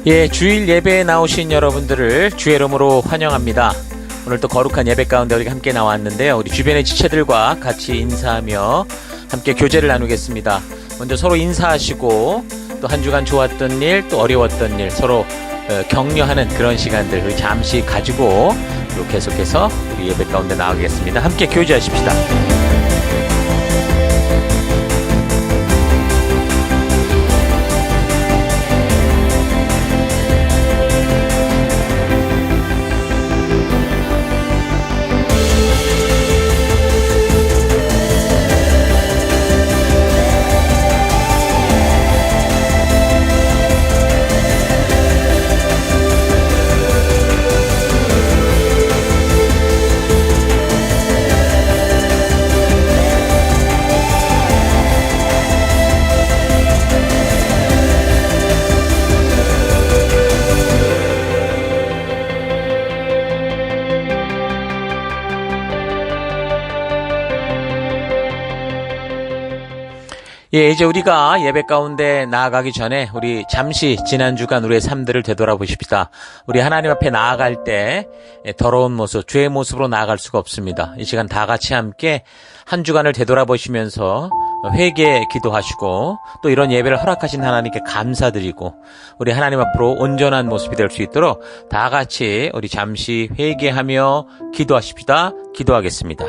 예, 주일 예배에 나오신 여러분들을 주의 이름으로 환영합니다. 오늘 또 거룩한 예배 가운데 우리가 함께 나왔는데요. 우리 주변의 지체들과 같이 인사하며 함께 교제를 나누겠습니다. 먼저 서로 인사하시고 또 한 주간 좋았던 일, 또 어려웠던 일 서로 격려하는 그런 시간들 우리 잠시 가지고 또 계속해서 우리 예배 가운데 나가겠습니다. 함께 교제하십시다. 예, 이제 우리가 예배 가운데 나아가기 전에 우리 잠시 지난 주간 우리의 삶들을 되돌아보십시다. 우리 하나님 앞에 나아갈 때 더러운 모습, 죄의 모습으로 나아갈 수가 없습니다. 이 시간 다 같이 함께 한 주간을 되돌아보시면서 회개 기도하시고 또 이런 예배를 허락하신 하나님께 감사드리고 우리 하나님 앞으로 온전한 모습이 될 수 있도록 다 같이 우리 잠시 회개하며 기도하십시다. 기도하겠습니다.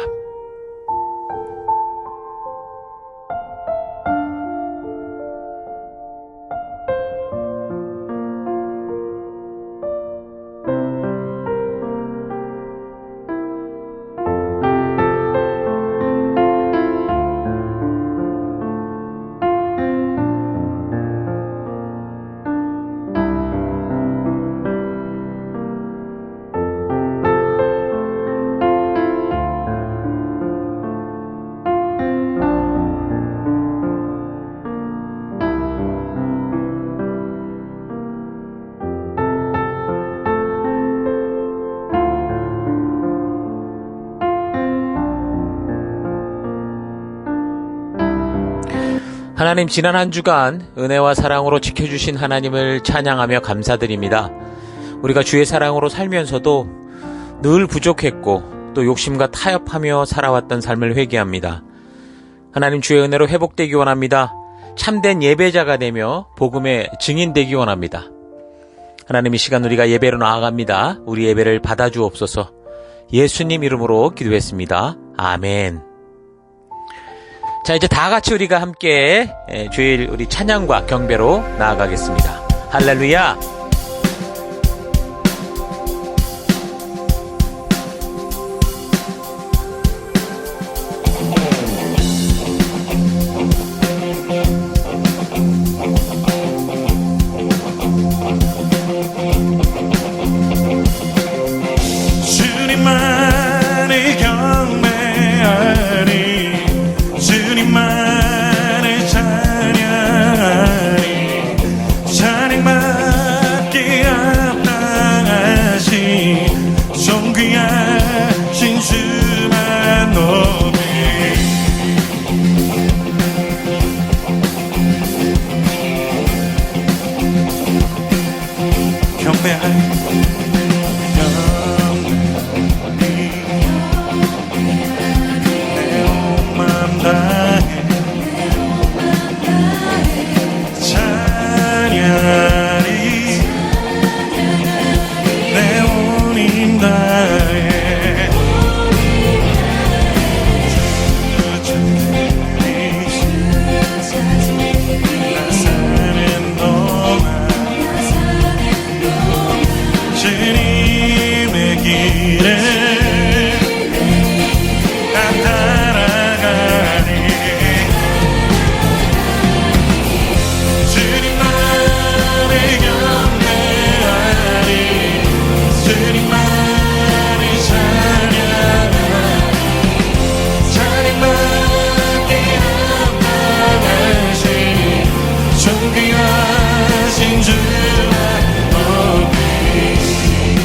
하나님, 지난 한 주간 은혜와 사랑으로 지켜주신 하나님을 찬양하며 감사드립니다. 우리가 주의 사랑으로 살면서도 늘 부족했고 또 욕심과 타협하며 살아왔던 삶을 회개합니다. 하나님, 주의 은혜로 회복되기 원합니다. 참된 예배자가 되며 복음의 증인되기 원합니다. 하나님, 이 시간 우리가 예배로 나아갑니다. 우리 예배를 받아주옵소서. 예수님 이름으로 기도했습니다. 아멘. 자, 이제 다 같이 우리가 함께 주일 우리 찬양과 경배로 나아가겠습니다. 할렐루야! 주님만을 경배하리, 주님만을 찬양하리, 찬양받기 합당하신 존귀하신 주만 높이 경배하리. 존귀하신 주만 높이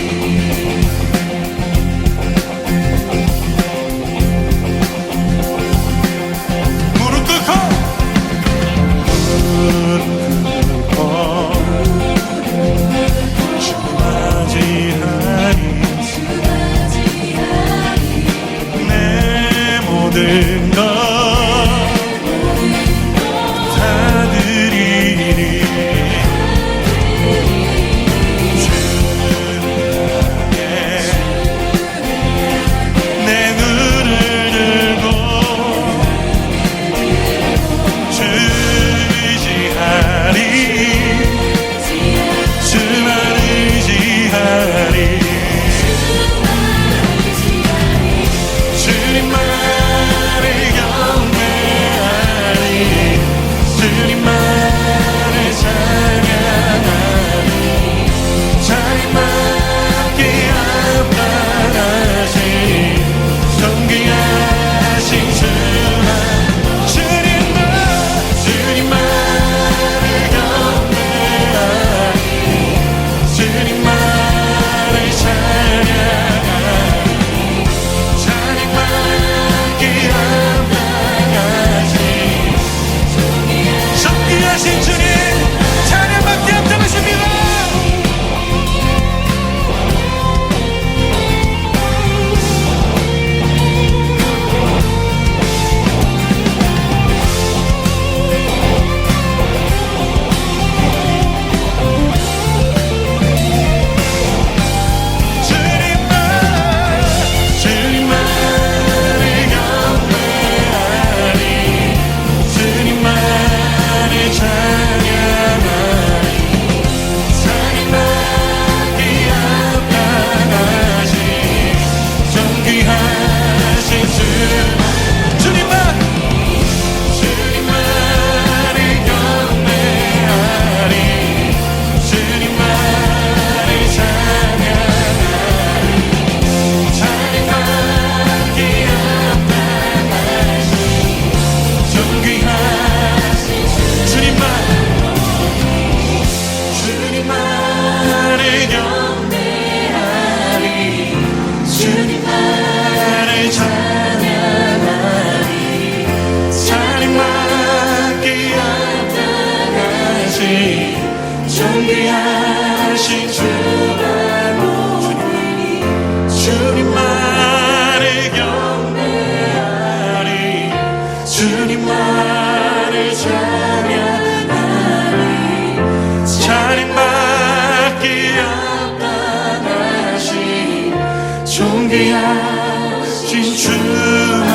위하신 주만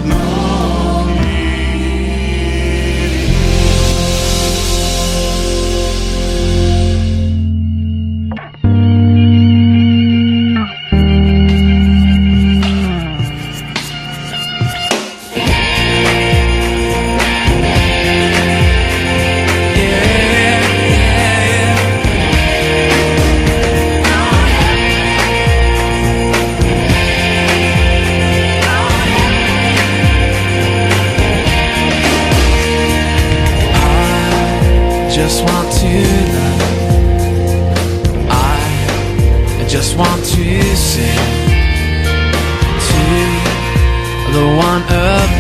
높이 Just want to love. I just want to sing to the one above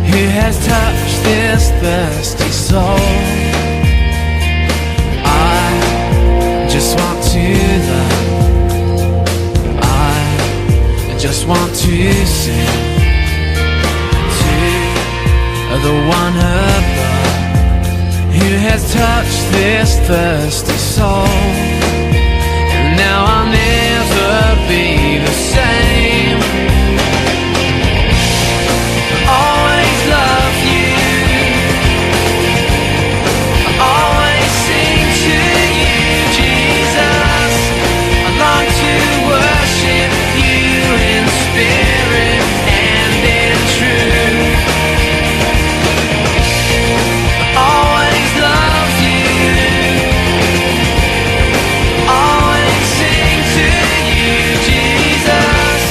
who has touched this thirsty soul. I just want to love. I just want to sing to the one above who has touched this thirsty soul. And now I'll never be the same. Always love you, always sing to you, Jesus. I long to worship you in spirit and in truth. Always love you, always sing to you, Jesus.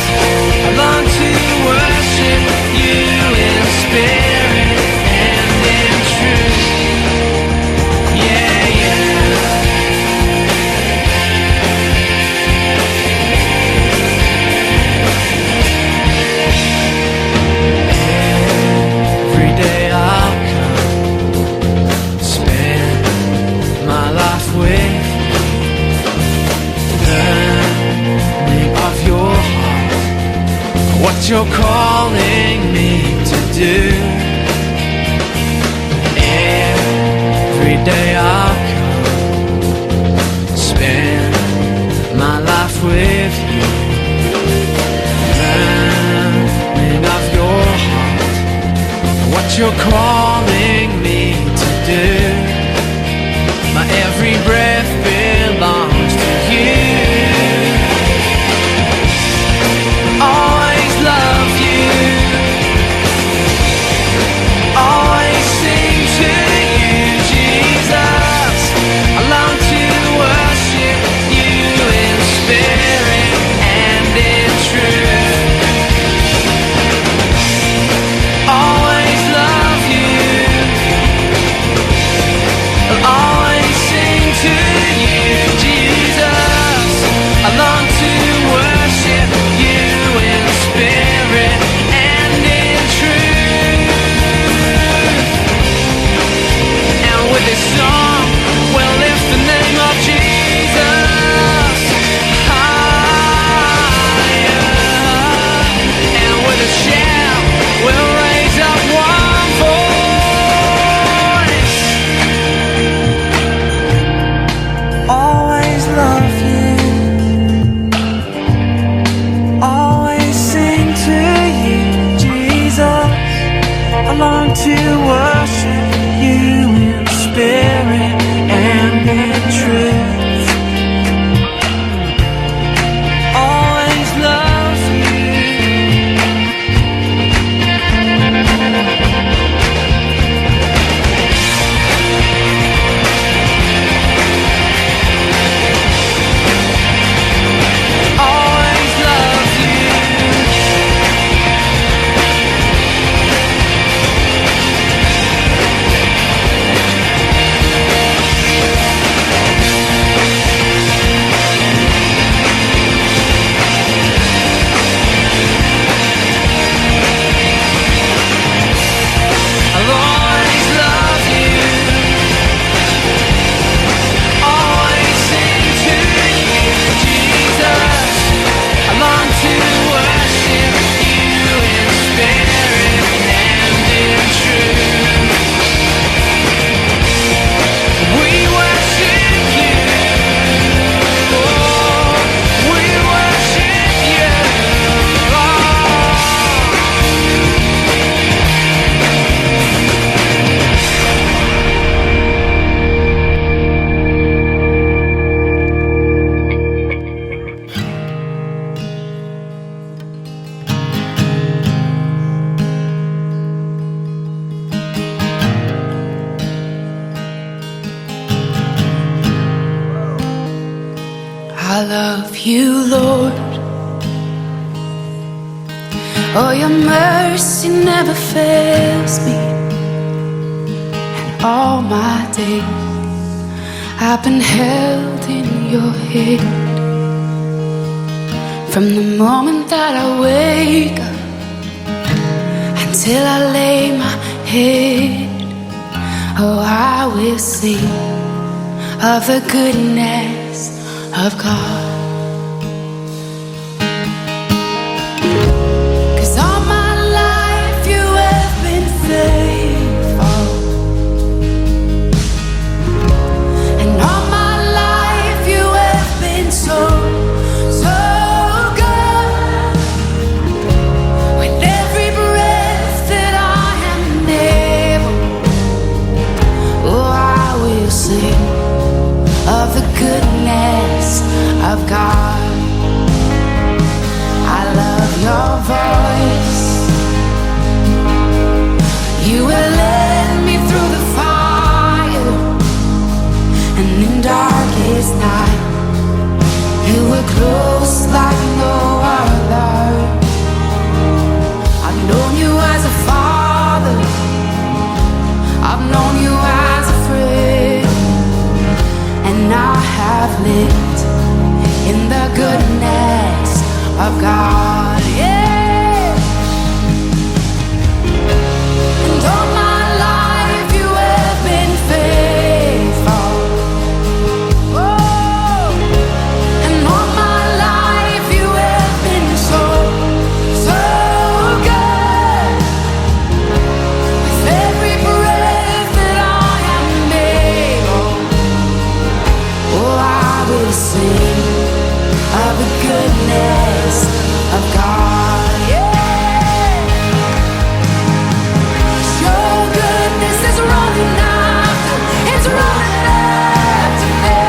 I long to worship you in spirit and in truth. Yeah, yeah. Every day I'll come, spend my life with learning of your heart, what you're calling me to do. Every day I'll come, spend my life with you, learning of your heart, what you're calling me to do. My every breath belongs to you. Always love you, always sing to you, Jesus. I long to worship you in spirit and in truth. Always love you, I love you, Lord. Oh, your mercy never fails me. And all my days I've been held in your hand. From the moment that I wake up until I lay my head, oh, I will sing of the goodness of God. 'Cause all my life you have been faithful, and all my life you have been so, so good. With every breath that I am able, oh, I will sing of the goodness of God. I love your voice. You will lead me through the fire, and in darkest night you were close like no other. I've known you as a father, I've known you as a friend, and I have lived in the goodness of God. Yeah. And all my life you have been faithful. Oh, and all my life you have been so, so good. With every breath that I am able, oh, I will sing of the goodness of God. Yeah. Your goodness is running after, it's running after me.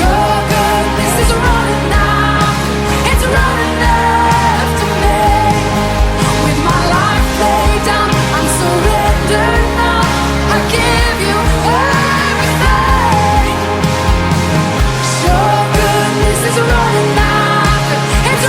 Your goodness is running after, it's running after me. With my life laid down, I'm surrendered now. I give you everything. Your goodness is running after, it's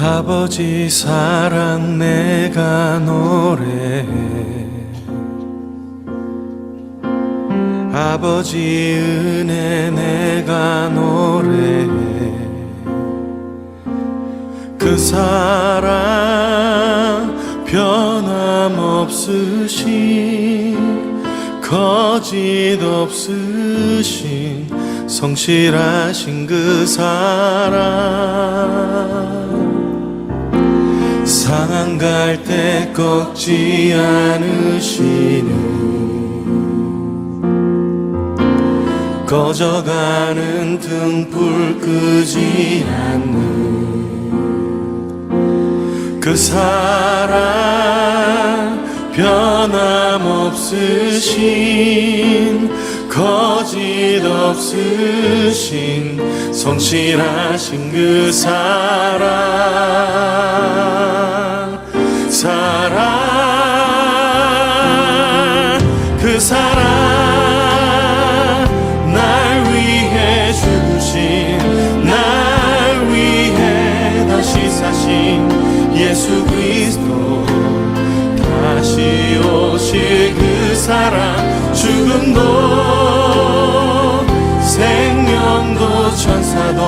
아버지 사랑 내가 노래해 아버지 은혜 내가 노래해 그 사랑 변함없으신 거짓 없으신 성실하신 그 사랑 상한 갈 때 꺾지 않으시는 꺼져가는 등불 끄지 않는 그 사랑 변함없으신 거짓 없으신 성실하신 그 사랑 그 사랑 날 위해 죽으신 날 위해 다시 사신 예수 그리스도 다시 오실 그 사랑 죽음도 생명도 천사도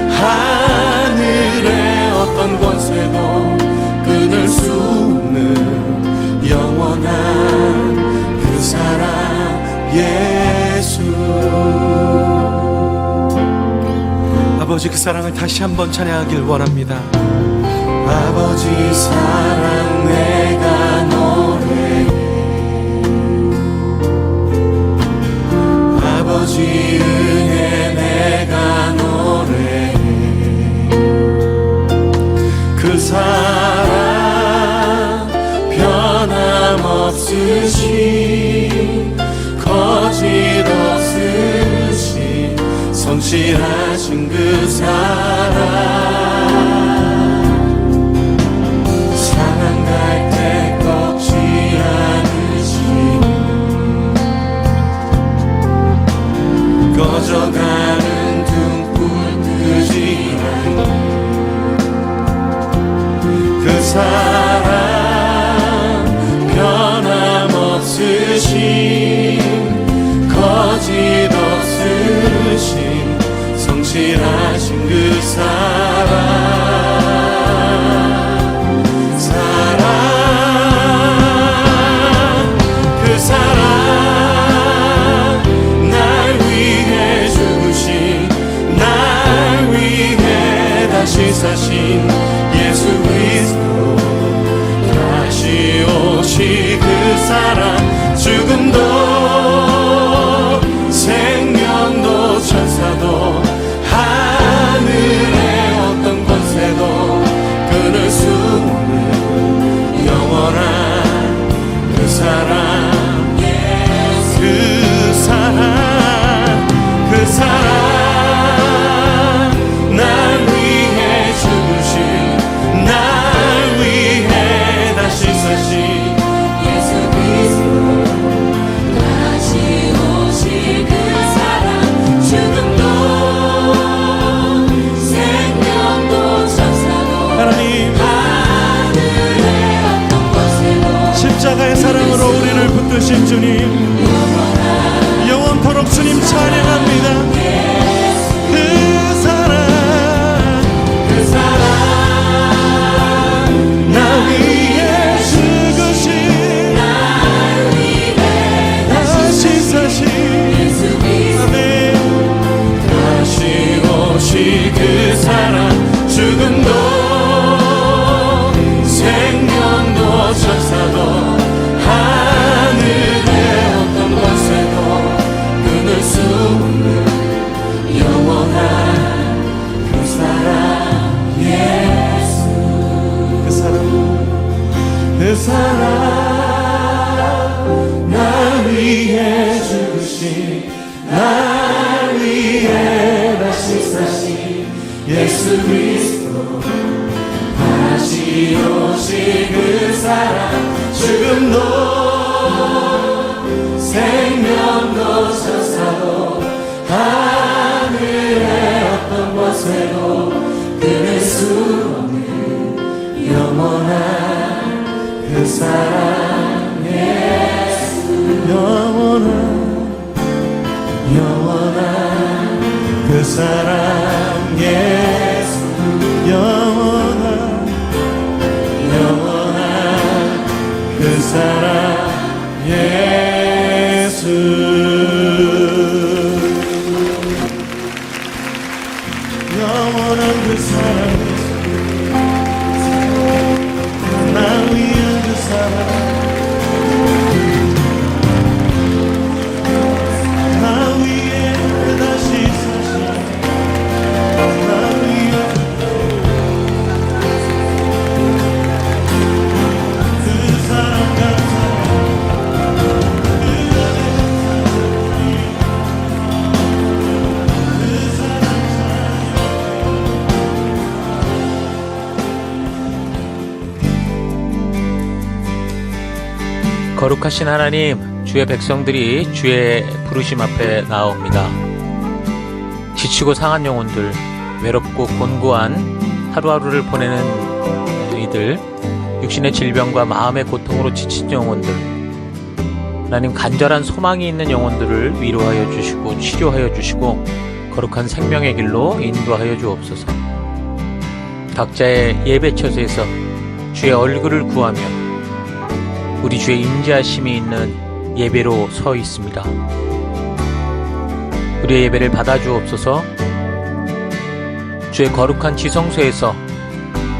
하늘의 어떤 권세도 끊을 수 없는 영원한 그 사랑 예수 아버지 그 사랑을 다시 한번 찬양하길 원합니다. 아버지 사랑 내가 노래해 아버지 은혜 내가 노래해 그 사랑 변함없으신 거짓 없으신 성실하신 그 사랑 상한 갈 때 꺾지 않으신 꺼져가는 등불 끄지 않는 그 사랑 변함없으신 거짓 없으신 성실하신 그 사랑 그 사랑 날 위해 죽으신 날 위해 다시 사신 예수 그리스도 다시 오실 그 사랑 죽음도 생명도 천사도 하늘의 어떤 권세도 끊을 수 없는 영원한 그 사랑 그 사랑 그 사랑 날 위해 죽으신 날 위해 다시 사신 예수 그리스도 다시 오실 그 사랑 죽음도 생명도 천사도 하나님 하늘의 어떤 것에도 십자가의 사랑으로 우리를 붙드신 주님 영원토록 주님 찬양합니다. 그 사랑 나 위해 죽으신 날 위해 다시 사신 아멘 다시 오실 그 사랑 죽음도 생명도 천사도 하늘의 어떤 권세도 끊을 수 없는 영원한 그 사랑 예수 그 사랑 날 위해 죽으신 날 위해 다시 사신 예수 그리스도 다시 오실 그 사랑 죽음도 생명도 천사도 하늘의 어떤 것에도 끊을 수 없는 사랑 예수 영원한 그 사랑 예수 영원한 그 사랑 예수 영원한 그 사랑 나 위한 그 사랑 나 위에 다시 사신 나 위에 그 사랑 같아 거룩하신 하나님, 주의 백성들이 주의 부르심 앞에 나옵니다. 지치고 상한 영혼들, 외롭고 곤고한 하루하루를 보내는 이들, 육신의 질병과 마음의 고통으로 지친 영혼들, 하나님 간절한 소망이 있는 영혼들을 위로하여 주시고 치료하여 주시고 거룩한 생명의 길로 인도하여 주옵소서. 각자의 예배 처소에서 주의 얼굴을 구하며 우리 주의 인자하심이 있는 예배로 서 있습니다. 우리의 예배를 받아주옵소서. 주의 거룩한 지성소에서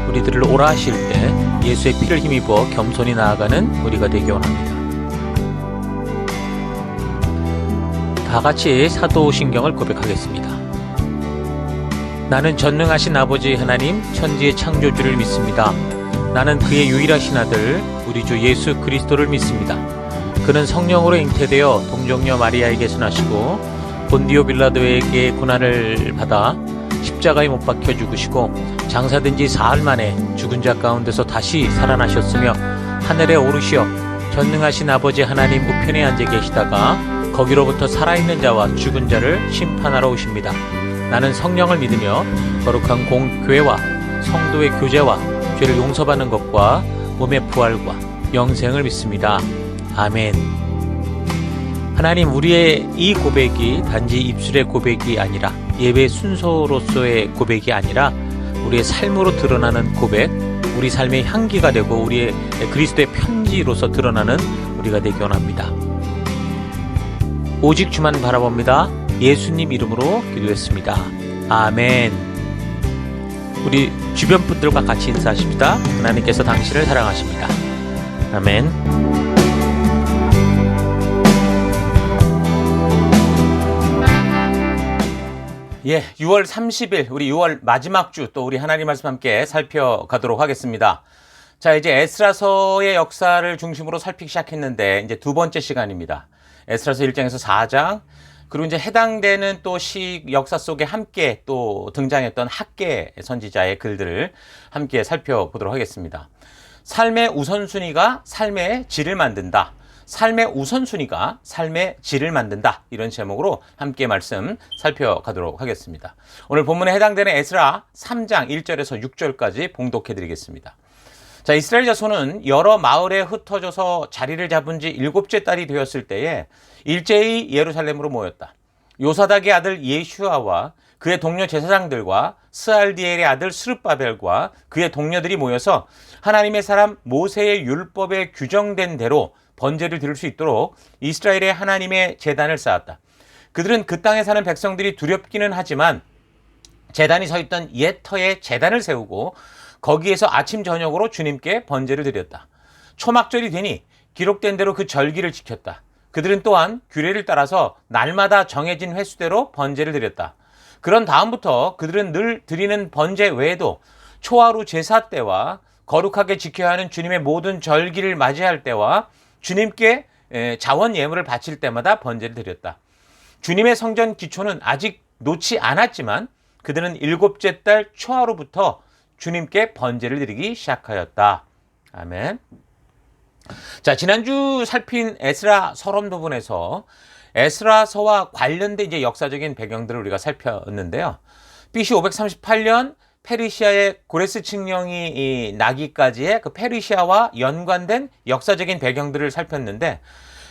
우리들을 오라 하실 때 예수의 피를 힘입어 겸손히 나아가는 우리가 되기 원합니다. 다 같이 사도신경을 고백하겠습니다. 나는 전능하신 아버지 하나님 천지의 창조주를 믿습니다. 나는 그의 유일하신 아들 우리 주 예수 그리스도를 믿습니다. 그는 성령으로 잉태되어 동정녀 마리아에게서 나시고 본디오 빌라도에게 고난을 받아 십자가에 못 박혀 죽으시고 장사된 지 사흘 만에 죽은 자 가운데서 다시 살아나셨으며 하늘에 오르시어 전능하신 아버지 하나님 우편에 앉아 계시다가 거기로부터 살아있는 자와 죽은 자를 심판하러 오십니다. 나는 성령을 믿으며 거룩한 공교회와 성도의 교제와 죄를 용서받는 것과 몸의 부활과 영생을 믿습니다. 아멘. 하나님, 우리의 이 고백이 단지 입술의 고백이 아니라 예배 순서로서의 고백이 아니라 우리의 삶으로 드러나는 고백, 우리 삶의 향기가 되고 우리의 그리스도의 편지로서 드러나는 우리가 되기 원합니다. 오직 주만 바라봅니다. 예수님 이름으로 기도했습니다. 아멘. 우리 주변 분들과 같이 인사하십시다. 하나님께서 당신을 사랑하십니다. 아멘. 예, 6월 30일 우리 6월 마지막 주 또 우리 하나님 말씀 함께 살펴가도록 하겠습니다. 자, 이제 에스라서의 역사를 중심으로 살피기 시작했는데 이제 두 번째 시간입니다. 에스라서 1장에서 4장, 그리고 이제 해당되는 또 역사 속에 함께 또 등장했던 학계 선지자의 글들을 함께 살펴보도록 하겠습니다. 삶의 우선순위가 삶의 질을 만든다. 삶의 우선순위가 삶의 질을 만든다. 이런 제목으로 함께 말씀 살펴가도록 하겠습니다. 오늘 본문에 해당되는 에스라 3장 1절에서 6절까지 봉독해 드리겠습니다. 자, 이스라엘 자손은 여러 마을에 흩어져서 자리를 잡은 지 7째 달이 되었을 때에 일제히 예루살렘으로 모였다. 요사닥의 아들 예슈아와 그의 동료 제사장들과 스알디엘의 아들 스룹바벨과 그의 동료들이 모여서 하나님의 사람 모세의 율법에 규정된 대로 번제를 드릴 수 있도록 이스라엘의 하나님의 제단을 쌓았다. 그들은 그 땅에 사는 백성들이 두렵기는 하지만 제단이 서 있던 옛 터에 제단을 세우고 거기에서 아침 저녁으로 주님께 번제를 드렸다. 초막절이 되니 기록된 대로 그 절기를 지켰다. 그들은 또한 규례를 따라서 날마다 정해진 횟수대로 번제를 드렸다. 그런 다음부터 그들은 늘 드리는 번제 외에도 초하루 제사 때와 거룩하게 지켜야 하는 주님의 모든 절기를 맞이할 때와 주님께 자원 예물을 바칠 때마다 번제를 드렸다. 주님의 성전 기초는 아직 놓지 않았지만 그들은 7째 달 초하루부터 주님께 번제를 드리기 시작하였다. 아멘. 자, 지난주 살핀 에스라 서론 부분에서 에스라서와 관련된 이제 역사적인 배경들을 우리가 살폈는데요. BC 538년 페르시아의 고레스 칙령이 나기까지의 그 페르시아와 연관된 역사적인 배경들을 살폈는데,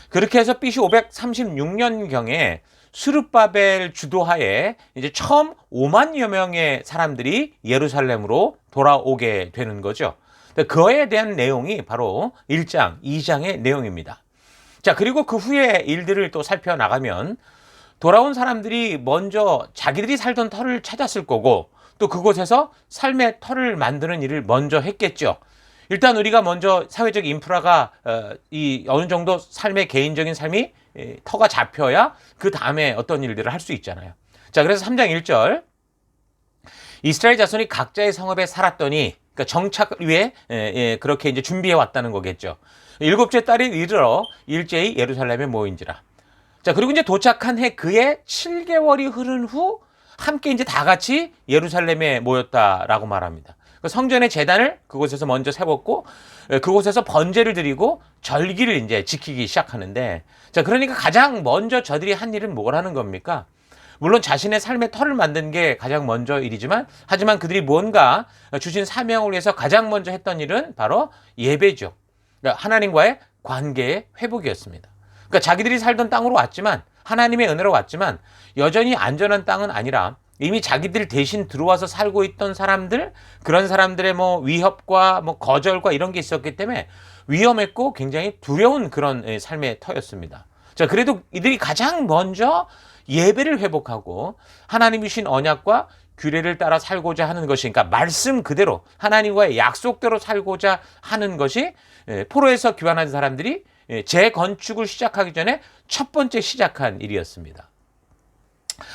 그렇게 해서 BC 536년경에 스룹바벨 주도하에 이제 처음 5만여 명의 사람들이 예루살렘으로 돌아오게 되는 거죠. 그에 대한 내용이 바로 1장, 2장의 내용입니다. 자, 그리고 그 후에 일들을 또 살펴나가면 돌아온 사람들이 먼저 자기들이 살던 터를 찾았을 거고, 또 그곳에서 삶의 터를 만드는 일을 먼저 했겠죠. 일단 우리가 먼저 사회적 인프라가 어느 정도 삶의 개인적인 삶이 터가 잡혀야 그 다음에 어떤 일들을 할 수 있잖아요. 자, 그래서 3장 1절, 이스라엘 자손이 각자의 성읍에 살았더니, 그러니까 정착 위에 그렇게 이제 준비해 왔다는 거겠죠. 7째 달이 이르러 일제히 예루살렘에 모인지라. 자, 그리고 이제 도착한 해 그해 7개월이 흐른 후 함께 이제 다 같이 예루살렘에 모였다라고 말합니다. 성전의 제단을 그곳에서 먼저 세웠고, 그곳에서 번제를 드리고 절기를 이제 지키기 시작하는데, 자, 그러니까 가장 먼저 저들이 한 일은 뭐라는 겁니까? 물론 자신의 삶의 터를 만든 게 가장 먼저 일이지만, 하지만 그들이 뭔가 주신 사명을 위해서 가장 먼저 했던 일은 바로 예배죠. 그러니까 하나님과의 관계의 회복이었습니다. 그러니까 자기들이 살던 땅으로 왔지만, 하나님의 은혜로 왔지만 여전히 안전한 땅은 아니라 이미 자기들 대신 들어와서 살고 있던 사람들, 그런 사람들의 뭐 위협과 뭐 거절과 이런 게 있었기 때문에 위험했고 굉장히 두려운 그런 삶의 터였습니다. 자, 그래도 이들이 가장 먼저 예배를 회복하고 하나님이 주신 언약과 규례를 따라 살고자 하는 것이, 그러니까 말씀 그대로 하나님과의 약속대로 살고자 하는 것이 포로에서 귀환한 사람들이 재건축을 시작하기 전에 첫 번째 시작한 일이었습니다.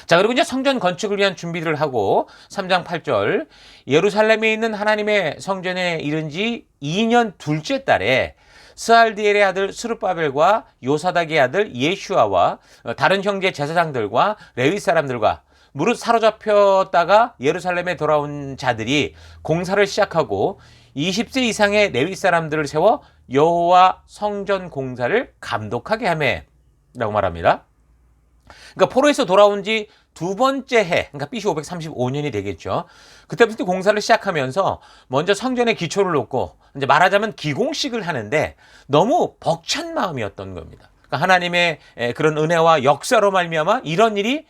자, 그리고 이제 성전 건축을 위한 준비를 하고 3장 8절, 예루살렘에 있는 하나님의 성전에 이른 지 2년 둘째 달에 스알디엘의 아들 스룹바벨과 요사닥의 아들 예슈아와 다른 형제 제사장들과 레위 사람들과 무릇 사로잡혔다가 예루살렘에 돌아온 자들이 공사를 시작하고 20세 이상의 레위 사람들을 세워 여호와 성전 공사를 감독하게 하매 라고 말합니다. 그러니까 포로에서 돌아온 지 두 번째 해, 그러니까 BC 535년이 되겠죠. 그때부터 공사를 시작하면서 먼저 성전의 기초를 놓고 이제 말하자면 기공식을 하는데 너무 벅찬 마음이었던 겁니다. 그러니까 하나님의 그런 은혜와 역사로 말미암아 이런 일이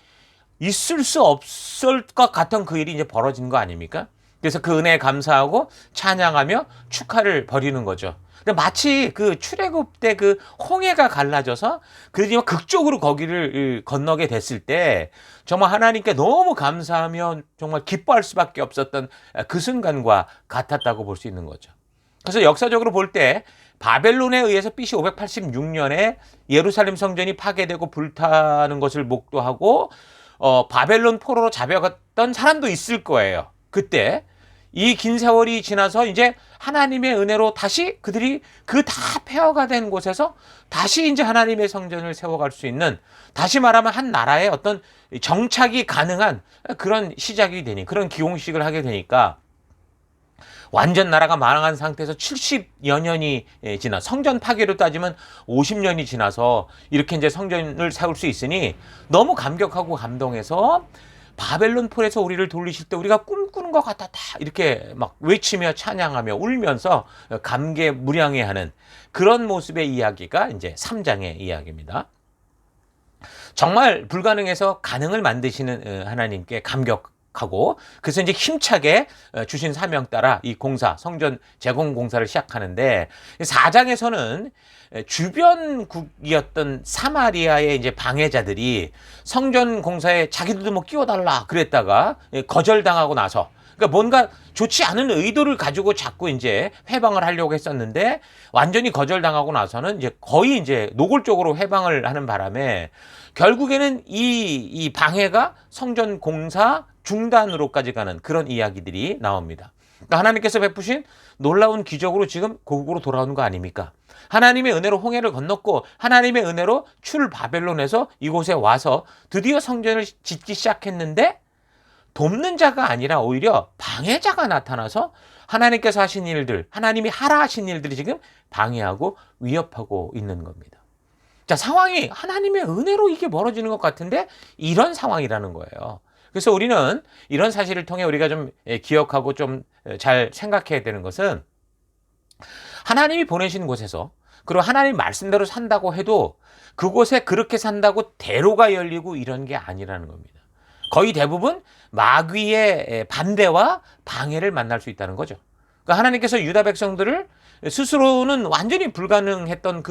있을 수 없을 것 같은 그 일이 이제 벌어진 거 아닙니까? 그래서 그 은혜에 감사하고 찬양하며 축하를 벌이는 거죠. 근데 마치 그 출애굽 때 그 홍해가 갈라져서 그들이 극적으로 거기를 건너게 됐을 때 정말 하나님께 너무 감사하며 정말 기뻐할 수밖에 없었던 그 순간과 같았다고 볼 수 있는 거죠. 그래서 역사적으로 볼 때 바벨론에 의해서 BC 586년에 예루살렘 성전이 파괴되고 불타는 것을 목도하고 바벨론 포로로 잡혀갔던 사람도 있을 거예요. 그때 이 긴 세월이 지나서 이제 하나님의 은혜로 다시 그들이 그 다 폐허가 된 곳에서 다시 이제 하나님의 성전을 세워갈 수 있는, 다시 말하면 한 나라의 어떤 정착이 가능한 그런 시작이 되니, 그런 기공식을 하게 되니까 완전 나라가 망한 상태에서 70여 년이 지나, 성전 파괴로 따지면 50년이 지나서 이렇게 이제 성전을 세울 수 있으니 너무 감격하고 감동해서 바벨론 폴에서 우리를 돌리실 때 우리가 꿈꾸는 것 같았다, 이렇게 막 외치며 찬양하며 울면서 감개무량해하는 그런 모습의 이야기가 이제 3장의 이야기입니다. 정말 불가능해서 가능을 만드시는 하나님께 감격하고, 그래서 이제 힘차게 주신 사명 따라 이 공사, 성전 재건 공사를 시작하는데, 4장에서는 주변국이었던 사마리아의 이제 방해자들이 성전 공사에 자기들도 뭐 끼워달라 그랬다가 거절당하고 나서, 그러니까 뭔가 좋지 않은 의도를 가지고 자꾸 이제 해방을 하려고 했었는데 완전히 거절당하고 나서는 이제 거의 이제 노골적으로 해방을 하는 바람에 결국에는 이 방해가 성전 공사 중단으로까지 가는 그런 이야기들이 나옵니다. 그러니까 하나님께서 베푸신 놀라운 기적으로 지금 고국으로 돌아오는 거 아닙니까? 하나님의 은혜로 홍해를 건넜고 하나님의 은혜로 출 바벨론에서 이곳에 와서 드디어 성전을 짓기 시작했는데, 돕는 자가 아니라 오히려 방해자가 나타나서 하나님께서 하신 일들, 하나님이 하라 하신 일들이 지금 방해하고 위협하고 있는 겁니다. 자, 상황이 하나님의 은혜로 이게 벌어지는 것 같은데 이런 상황이라는 거예요. 그래서 우리는 이런 사실을 통해 우리가 좀 기억하고 좀 잘 생각해야 되는 것은 하나님이 보내신 곳에서 그리고 하나님 말씀대로 산다고 해도 그곳에 그렇게 산다고 대로가 열리고 이런 게 아니라는 겁니다. 거의 대부분 마귀의 반대와 방해를 만날 수 있다는 거죠. 그러니까 하나님께서 유다 백성들을 스스로는 완전히 불가능했던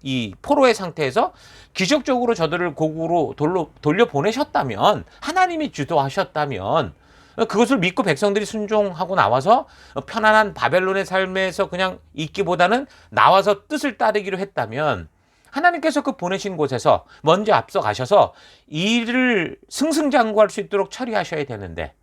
이 포로의 상태에서 기적적으로 저들을 고국으로 돌려보내셨다면, 하나님이 주도하셨다면, 그것을 믿고 백성들이 순종하고 나와서 편안한 바벨론의 삶에서 그냥 있기보다는 나와서 뜻을 따르기로 했다면, 하나님께서 그 보내신 곳에서 먼저 앞서 가셔서 일을 승승장구할 수 있도록 처리하셔야 되는데,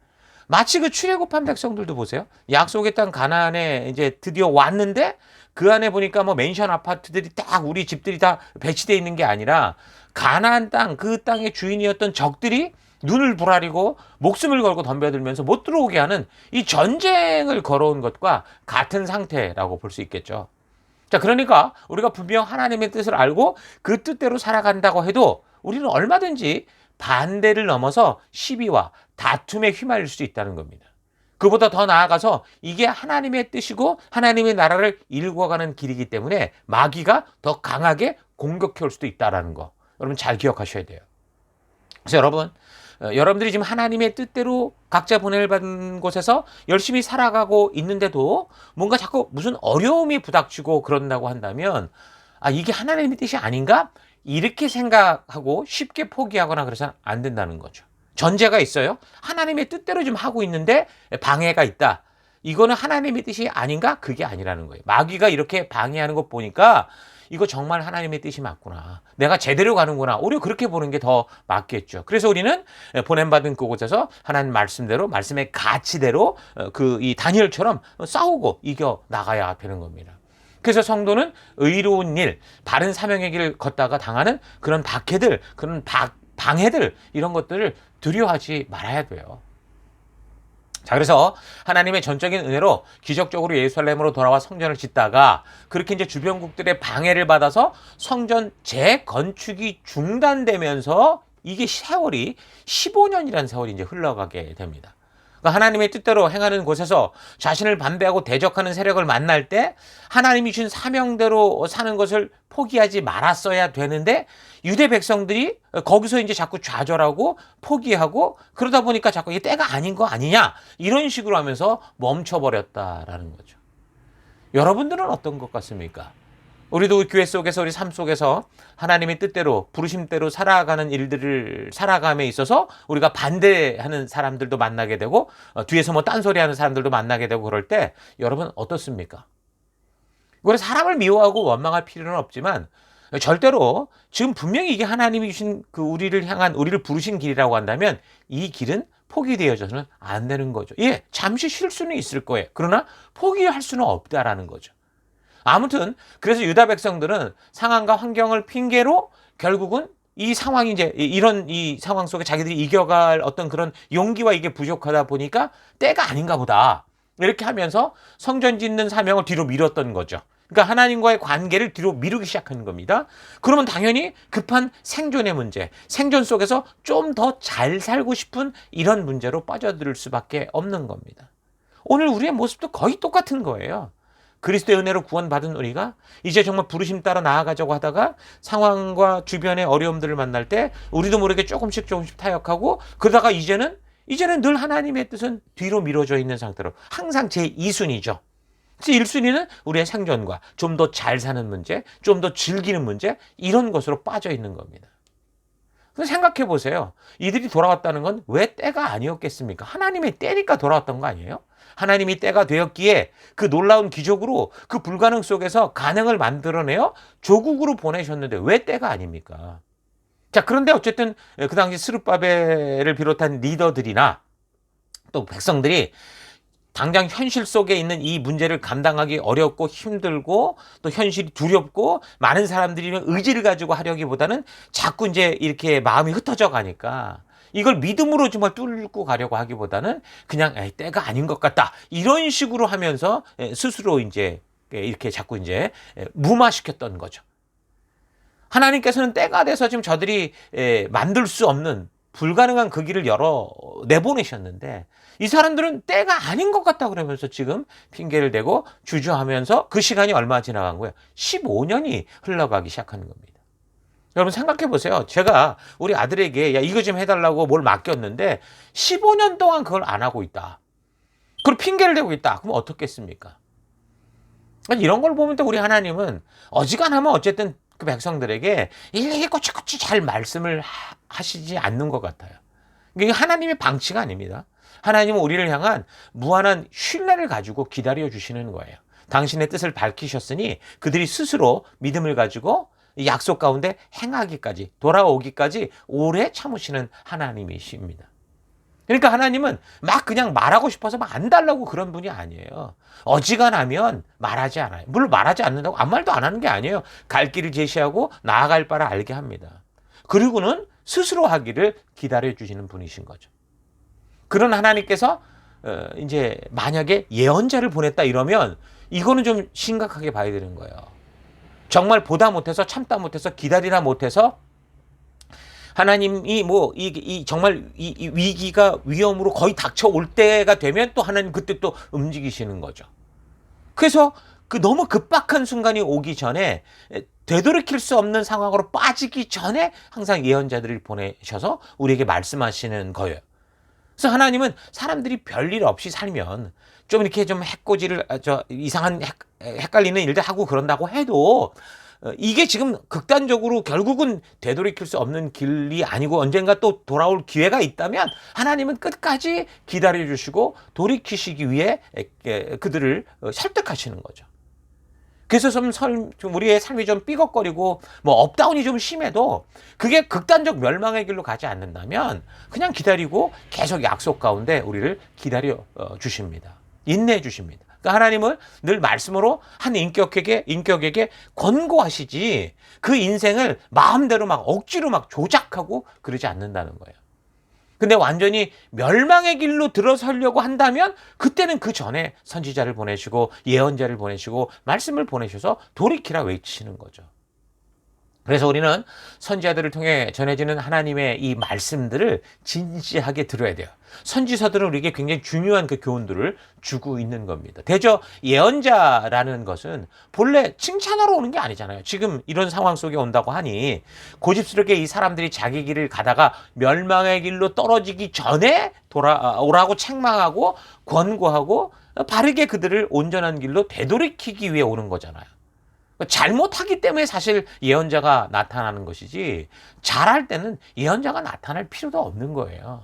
마치 그 출애굽한 백성들도 보세요. 약속의 땅 가나안에 이제 드디어 왔는데 그 안에 보니까 뭐 맨션 아파트들이 딱 우리 집들이 다 배치되어 있는 게 아니라 가나안 땅, 그 땅의 주인이었던 적들이 눈을 부라리고 목숨을 걸고 덤벼들면서 못 들어오게 하는 이 전쟁을 걸어온 것과 같은 상태라고 볼 수 있겠죠. 자, 그러니까 우리가 분명 하나님의 뜻을 알고 그 뜻대로 살아간다고 해도 우리는 얼마든지 반대를 넘어서 시비와 다툼에 휘말릴 수 있다는 겁니다. 그보다 더 나아가서 이게 하나님의 뜻이고 하나님의 나라를 일궈가는 길이기 때문에 마귀가 더 강하게 공격해 올 수도 있다는 거, 여러분 잘 기억하셔야 돼요. 그래서 여러분들이 지금 하나님의 뜻대로 각자 보냄을 받은 곳에서 열심히 살아가고 있는데도 뭔가 자꾸 무슨 어려움이 부닥치고 그런다고 한다면, 아, 이게 하나님의 뜻이 아닌가? 이렇게 생각하고 쉽게 포기하거나 그래서는 안 된다는 거죠. 전제가 있어요. 하나님의 뜻대로 좀 하고 있는데 방해가 있다. 이거는 하나님의 뜻이 아닌가? 그게 아니라는 거예요. 마귀가 이렇게 방해하는 것 보니까 이거 정말 하나님의 뜻이 맞구나. 내가 제대로 가는구나. 오히려 그렇게 보는 게 더 맞겠죠. 그래서 우리는 보냄받은 그곳에서 하나님 말씀대로, 말씀의 가치대로 이 다니엘처럼 싸우고 이겨 나가야 되는 겁니다. 그래서 성도는 의로운 일, 바른 사명의 길을 걷다가 당하는 그런 박해들, 그런 방해들, 이런 것들을 두려워하지 말아야 돼요. 자, 그래서 하나님의 전적인 은혜로 기적적으로 예루살렘으로 돌아와 성전을 짓다가 그렇게 이제 주변국들의 방해를 받아서 성전 재건축이 중단되면서 이게 세월이 15년이라는 세월이 이제 흘러가게 됩니다. 그러니까 하나님의 뜻대로 행하는 곳에서 자신을 반대하고 대적하는 세력을 만날 때 하나님이 주신 사명대로 사는 것을 포기하지 말았어야 되는데, 유대 백성들이 거기서 이제 자꾸 좌절하고 포기하고 그러다 보니까 자꾸 이게 때가 아닌 거 아니냐, 이런 식으로 하면서 멈춰버렸다라는 거죠. 여러분들은 어떤 것 같습니까? 우리도 교회 속에서, 우리 삶 속에서 하나님의 뜻대로, 부르심대로 살아가는 일들을 살아감에 있어서 우리가 반대하는 사람들도 만나게 되고 뒤에서 뭐 딴소리하는 사람들도 만나게 되고 그럴 때 여러분 어떻습니까? 우리 사람을 미워하고 원망할 필요는 없지만 절대로 지금 분명히 이게 하나님이 주신 그 우리를 향한, 우리를 부르신 길이라고 한다면 이 길은 포기되어져서는 안 되는 거죠. 예, 잠시 쉴 수는 있을 거예요. 그러나 포기할 수는 없다라는 거죠. 아무튼 그래서 유다 백성들은 상황과 환경을 핑계로 결국은 이 상황이 이제 이런 이 상황 속에 자기들이 이겨갈 어떤 그런 용기와 이게 부족하다 보니까 때가 아닌가 보다, 이렇게 하면서 성전 짓는 사명을 뒤로 미뤘던 거죠. 그러니까 하나님과의 관계를 뒤로 미루기 시작하는 겁니다. 그러면 당연히 급한 생존의 문제, 생존 속에서 좀 더 잘 살고 싶은 이런 문제로 빠져들 수밖에 없는 겁니다. 오늘 우리의 모습도 거의 똑같은 거예요. 그리스도의 은혜로 구원받은 우리가 이제 정말 부르심 따라 나아가자고 하다가 상황과 주변의 어려움들을 만날 때 우리도 모르게 조금씩 타협하고 그러다가 이제는 늘 하나님의 뜻은 뒤로 미뤄져 있는 상태로 항상 제2순위죠. 그래서 1순위는 우리의 생존과 좀 더 잘 사는 문제, 좀 더 즐기는 문제, 이런 것으로 빠져 있는 겁니다. 생각해 보세요. 이들이 돌아왔다는 건 왜 때가 아니었겠습니까? 하나님의 때니까 돌아왔던 거 아니에요? 하나님이 때가 되었기에 그 놀라운 기적으로 그 불가능 속에서 가능을 만들어내어 조국으로 보내셨는데 왜 때가 아닙니까? 자, 그런데 어쨌든 그 당시 스룹바벨을 비롯한 리더들이나 또 백성들이 당장 현실 속에 있는 이 문제를 감당하기 어렵고 힘들고 또 현실이 두렵고 많은 사람들이 의지를 가지고 하려기보다는 자꾸 이제 이렇게 마음이 흩어져 가니까 이걸 믿음으로 정말 뚫고 가려고 하기보다는 그냥 때가 아닌 것 같다, 이런 식으로 하면서 스스로 이제 이렇게 자꾸 이제 무마시켰던 거죠. 하나님께서는 때가 돼서 지금 저들이 만들 수 없는 불가능한 그 길을 열어 내보내셨는데 이 사람들은 때가 아닌 것 같다 그러면서 지금 핑계를 대고 주저하면서 그 시간이 얼마 지나간 거예요? 15년이 흘러가기 시작하는 겁니다. 여러분 생각해 보세요. 제가 우리 아들에게 야 이거 좀 해달라고 뭘 맡겼는데 15년 동안 그걸 안 하고 있다. 그걸 핑계를 대고 있다. 그럼 어떻겠습니까? 이런 걸 보면 또 우리 하나님은 어지간하면 어쨌든 그 백성들에게 일일이 꼬치꼬치 잘 말씀을 하시지 않는 것 같아요. 이게 하나님의 방치가 아닙니다. 하나님은 우리를 향한 무한한 신뢰를 가지고 기다려 주시는 거예요. 당신의 뜻을 밝히셨으니 그들이 스스로 믿음을 가지고 약속 가운데 행하기까지 돌아오기까지 오래 참으시는 하나님이십니다. 그러니까 하나님은 막 그냥 말하고 싶어서 막 안 달라고 그런 분이 아니에요. 어지간하면 말하지 않아요. 물론 말하지 않는다고 아무 말도 안 하는 게 아니에요. 갈 길을 제시하고 나아갈 바를 알게 합니다. 그리고는 스스로 하기를 기다려 주시는 분이신 거죠. 그런 하나님께서 이제 만약에 예언자를 보냈다 이러면 이거는 좀 심각하게 봐야 되는 거예요. 정말 보다 못해서 참다 못해서 기다리다 못해서 하나님이 뭐 정말 이 위기가 위험으로 거의 닥쳐올 때가 되면 또 하나님 그때 또 움직이시는 거죠. 그래서 그 너무 급박한 순간이 오기 전에 되돌이킬 수 없는 상황으로 빠지기 전에 항상 예언자들을 보내셔서 우리에게 말씀하시는 거예요. 그래서 하나님은 사람들이 별일 없이 살면 좀 이렇게 좀 해코지를 이상한 헷갈리는 일들 하고 그런다고 해도 이게 지금 극단적으로 결국은 되돌이킬 수 없는 길이 아니고 언젠가 또 돌아올 기회가 있다면 하나님은 끝까지 기다려 주시고 돌이키시기 위해 그들을 설득하시는 거죠. 그래서 좀 우리의 삶이 좀 삐걱거리고 뭐 업다운이 좀 심해도 그게 극단적 멸망의 길로 가지 않는다면 그냥 기다리고 계속 약속 가운데 우리를 기다려 주십니다. 인내해 주십니다. 그러니까 하나님은 늘 말씀으로 한 인격에게 권고하시지 그 인생을 마음대로 막 억지로 막 조작하고 그러지 않는다는 거예요. 근데 완전히 멸망의 길로 들어서려고 한다면 그때는 그 전에 선지자를 보내시고 예언자를 보내시고 말씀을 보내셔서 돌이키라 외치시는 거죠. 그래서 우리는 선지자들을 통해 전해지는 하나님의 이 말씀들을 진지하게 들어야 돼요. 선지서들은 우리에게 굉장히 중요한 그 교훈들을 주고 있는 겁니다. 대저 예언자라는 것은 본래 칭찬하러 오는 게 아니잖아요. 지금 이런 상황 속에 온다고 하니 고집스럽게 이 사람들이 자기 길을 가다가 멸망의 길로 떨어지기 전에 돌아오라고 책망하고 권고하고 바르게 그들을 온전한 길로 되돌이키기 위해 오는 거잖아요. 잘못하기 때문에 사실 예언자가 나타나는 것이지 잘할 때는 예언자가 나타날 필요도 없는 거예요.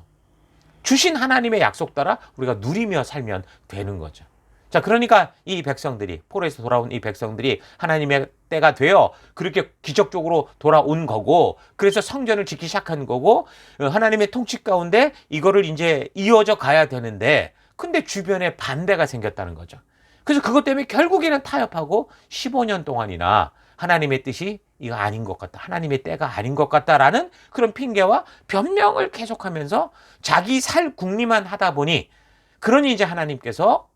주신 하나님의 약속 따라 우리가 누리며 살면 되는 거죠. 자, 그러니까 이 백성들이 포로에서 돌아온 이 백성들이 하나님의 때가 되어 그렇게 기적적으로 돌아온 거고 그래서 성전을 짓기 시작한 거고 하나님의 통치 가운데 이거를 이제 이어져 가야 되는데 근데 주변에 반대가 생겼다는 거죠. 그래서 그것 때문에 결국에는 타협하고 15년 동안이나 하나님의 뜻이 이거 아닌 것 같다. 하나님의 때가 아닌 것 같다라는 그런 핑계와 변명을 계속하면서 자기 살 궁리만 하다 보니 그러니 이제 하나님께서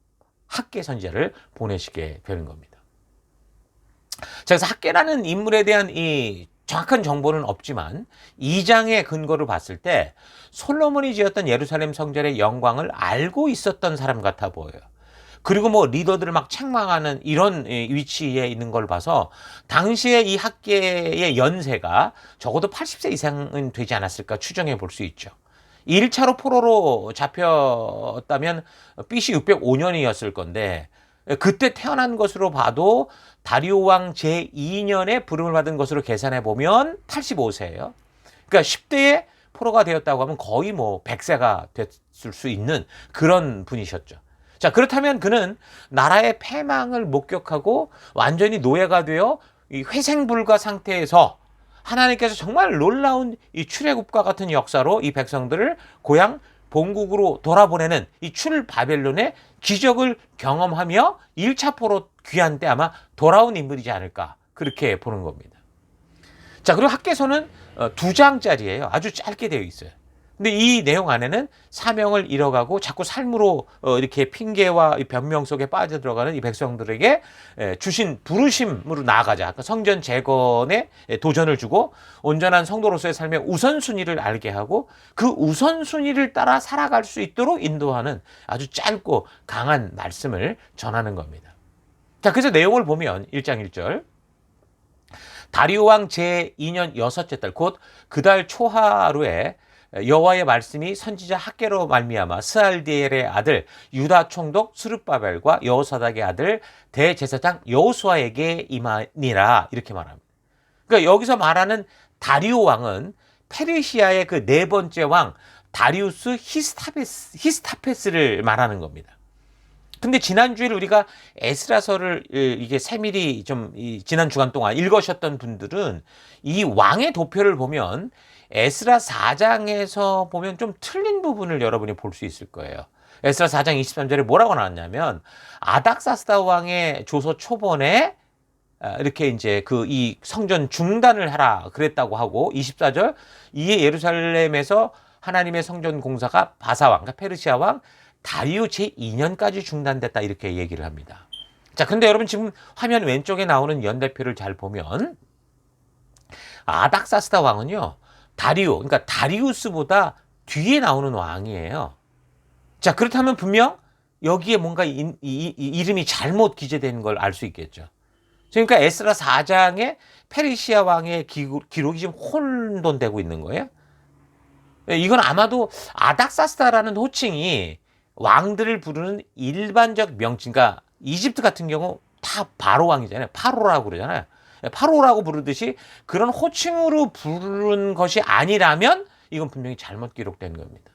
학개 선지자를 보내시게 되는 겁니다. 자, 그래서 학개라는 인물에 대한 이 정확한 정보는 없지만 2장의 근거를 봤을 때 솔로몬이 지었던 예루살렘 성전의 영광을 알고 있었던 사람 같아 보여요. 그리고 뭐 리더들을 막 책망하는 이런 위치에 있는 걸 봐서 당시에 이 학계의 연세가 적어도 80세 이상은 되지 않았을까 추정해 볼 수 있죠. 1차로 포로로 잡혔다면 BC 605년이었을 건데 그때 태어난 것으로 봐도 다리오 왕 제2년에 부름을 받은 것으로 계산해 보면 85세예요. 그러니까 10대에 포로가 되었다고 하면 거의 뭐 100세가 됐을 수 있는 그런 분이셨죠. 자, 그렇다면 그는 나라의 패망을 목격하고 완전히 노예가 되어 이 회생불가 상태에서 하나님께서 정말 놀라운 이 출애굽과 같은 역사로 이 백성들을 고향 본국으로 돌아보내는 이 출바벨론의 기적을 경험하며 1차 포로 귀환 때 아마 돌아온 인물이지 않을까 그렇게 보는 겁니다. 자, 그리고 학개서는 2장짜리예요. 아주 짧게 되어 있어요. 근데 이 내용 안에는 사명을 잃어가고 자꾸 삶으로 이렇게 핑계와 변명 속에 빠져들어가는 이 백성들에게 주신 부르심으로 나아가자. 그러니까 성전 재건에 도전을 주고 온전한 성도로서의 삶의 우선순위를 알게 하고 그 우선순위를 따라 살아갈 수 있도록 인도하는 아주 짧고 강한 말씀을 전하는 겁니다. 자, 그래서 내용을 보면 1장 1절. 다리오 왕 제2년 여섯째 달 곧 그 달 초하루에 여호와의 말씀이 선지자 학개로 말미암아 스알디엘의 아들 유다 총독 스룹바벨과 여호사닥의 아들 대제사장 여호수아에게 임하니라 이렇게 말합니다. 그러니까 여기서 말하는 다리오 왕은 페르시아의 그 네 번째 왕 다리우스 히스타페스를 말하는 겁니다. 근데 지난주에 우리가 에스라서를 이게 세밀히 좀 지난 주간 동안 읽으셨던 분들은 이 왕의 도표를 보면 에스라 4장에서 보면 좀 틀린 부분을 여러분이 볼 수 있을 거예요. 에스라 4장 23절에 뭐라고 나왔냐면 아닥사스다 왕의 조서 초본에 이렇게 이제 이 성전 중단을 하라 그랬다고 하고 24절 이에 예루살렘에서 하나님의 성전 공사가 바사 왕, 그러니까 페르시아 왕 다리오 제2년까지 중단됐다 이렇게 얘기를 합니다. 자, 근데 여러분 지금 화면 왼쪽에 나오는 연대표를 잘 보면 아닥사스다 왕은요 다리오, 그러니까 다리우스보다 뒤에 나오는 왕이에요. 자, 그렇다면 분명 여기에 뭔가 이름이 잘못 기재된 걸 알 수 있겠죠. 그러니까 에스라 4장에 페르시아 왕의 기록이 지금 혼돈되고 있는 거예요. 이건 아마도 아닥사스다라는 호칭이 왕들을 부르는 일반적 명칭, 그러니까 이집트 같은 경우 다 바로 왕이잖아요. 파로라고 그러잖아요. 파로라고 부르듯이 그런 호칭으로 부르는 것이 아니라면 이건 분명히 잘못 기록된 겁니다.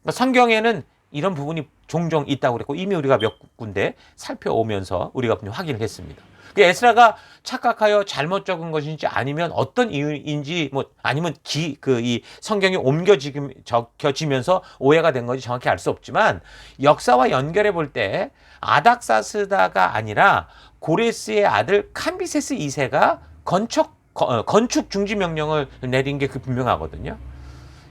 그러니까 성경에는 이런 부분이 종종 있다고 그랬고 이미 우리가 몇 군데 살펴오면서 우리가 확인을 했습니다. 에스라가 착각하여 잘못 적은 것인지 아니면 어떤 이유인지 아니면 이 성경이 적혀지면서 오해가 된 건지 정확히 알 수 없지만 역사와 연결해 볼 때 아닥사스다가 아니라 고레스의 아들 캄비세스 2세가 건축 중지 명령을 내린 게 분명하거든요.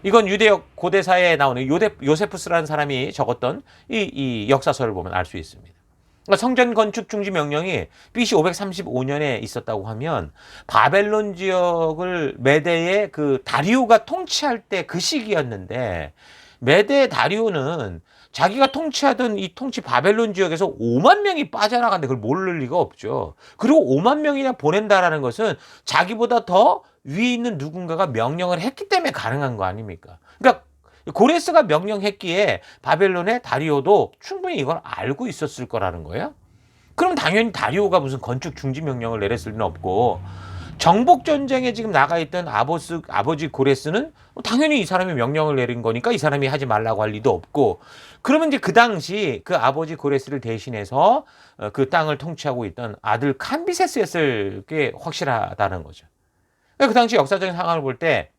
이건 유대역 고대사에 나오는 요세푸스라는 사람이 적었던 이 역사서를 보면 알 수 있습니다. 그러니까 성전 건축 중지 명령이 BC 535년에 있었다고 하면 바벨론 지역을 메대의 그 다리오가 통치할 때 그 시기였는데 메대 다리오는 자기가 통치하던 이 통치 바벨론 지역에서 5만 명이 빠져나갔는데 그걸 모를 리가 없죠. 그리고 5만 명이나 보낸다라는 것은 자기보다 더 위에 있는 누군가가 명령을 했기 때문에 가능한 거 아닙니까? 그러니까 고레스가 명령했기에 바벨론의 다리오도 충분히 이걸 알고 있었을 거라는 거예요. 그럼 당연히 다리오가 무슨 건축 중지 명령을 내렸을 리는 없고 정복 전쟁에 지금 나가 있던 아버지 고레스는 당연히 이 사람이 명령을 내린 거니까 이 사람이 하지 말라고 할 리도 없고 그러면 이제 그 당시 그 아버지 고레스를 대신해서 그 땅을 통치하고 있던 아들 캄비세스였을 게 확실하다는 거죠. 그 당시 역사적인 상황을 볼 때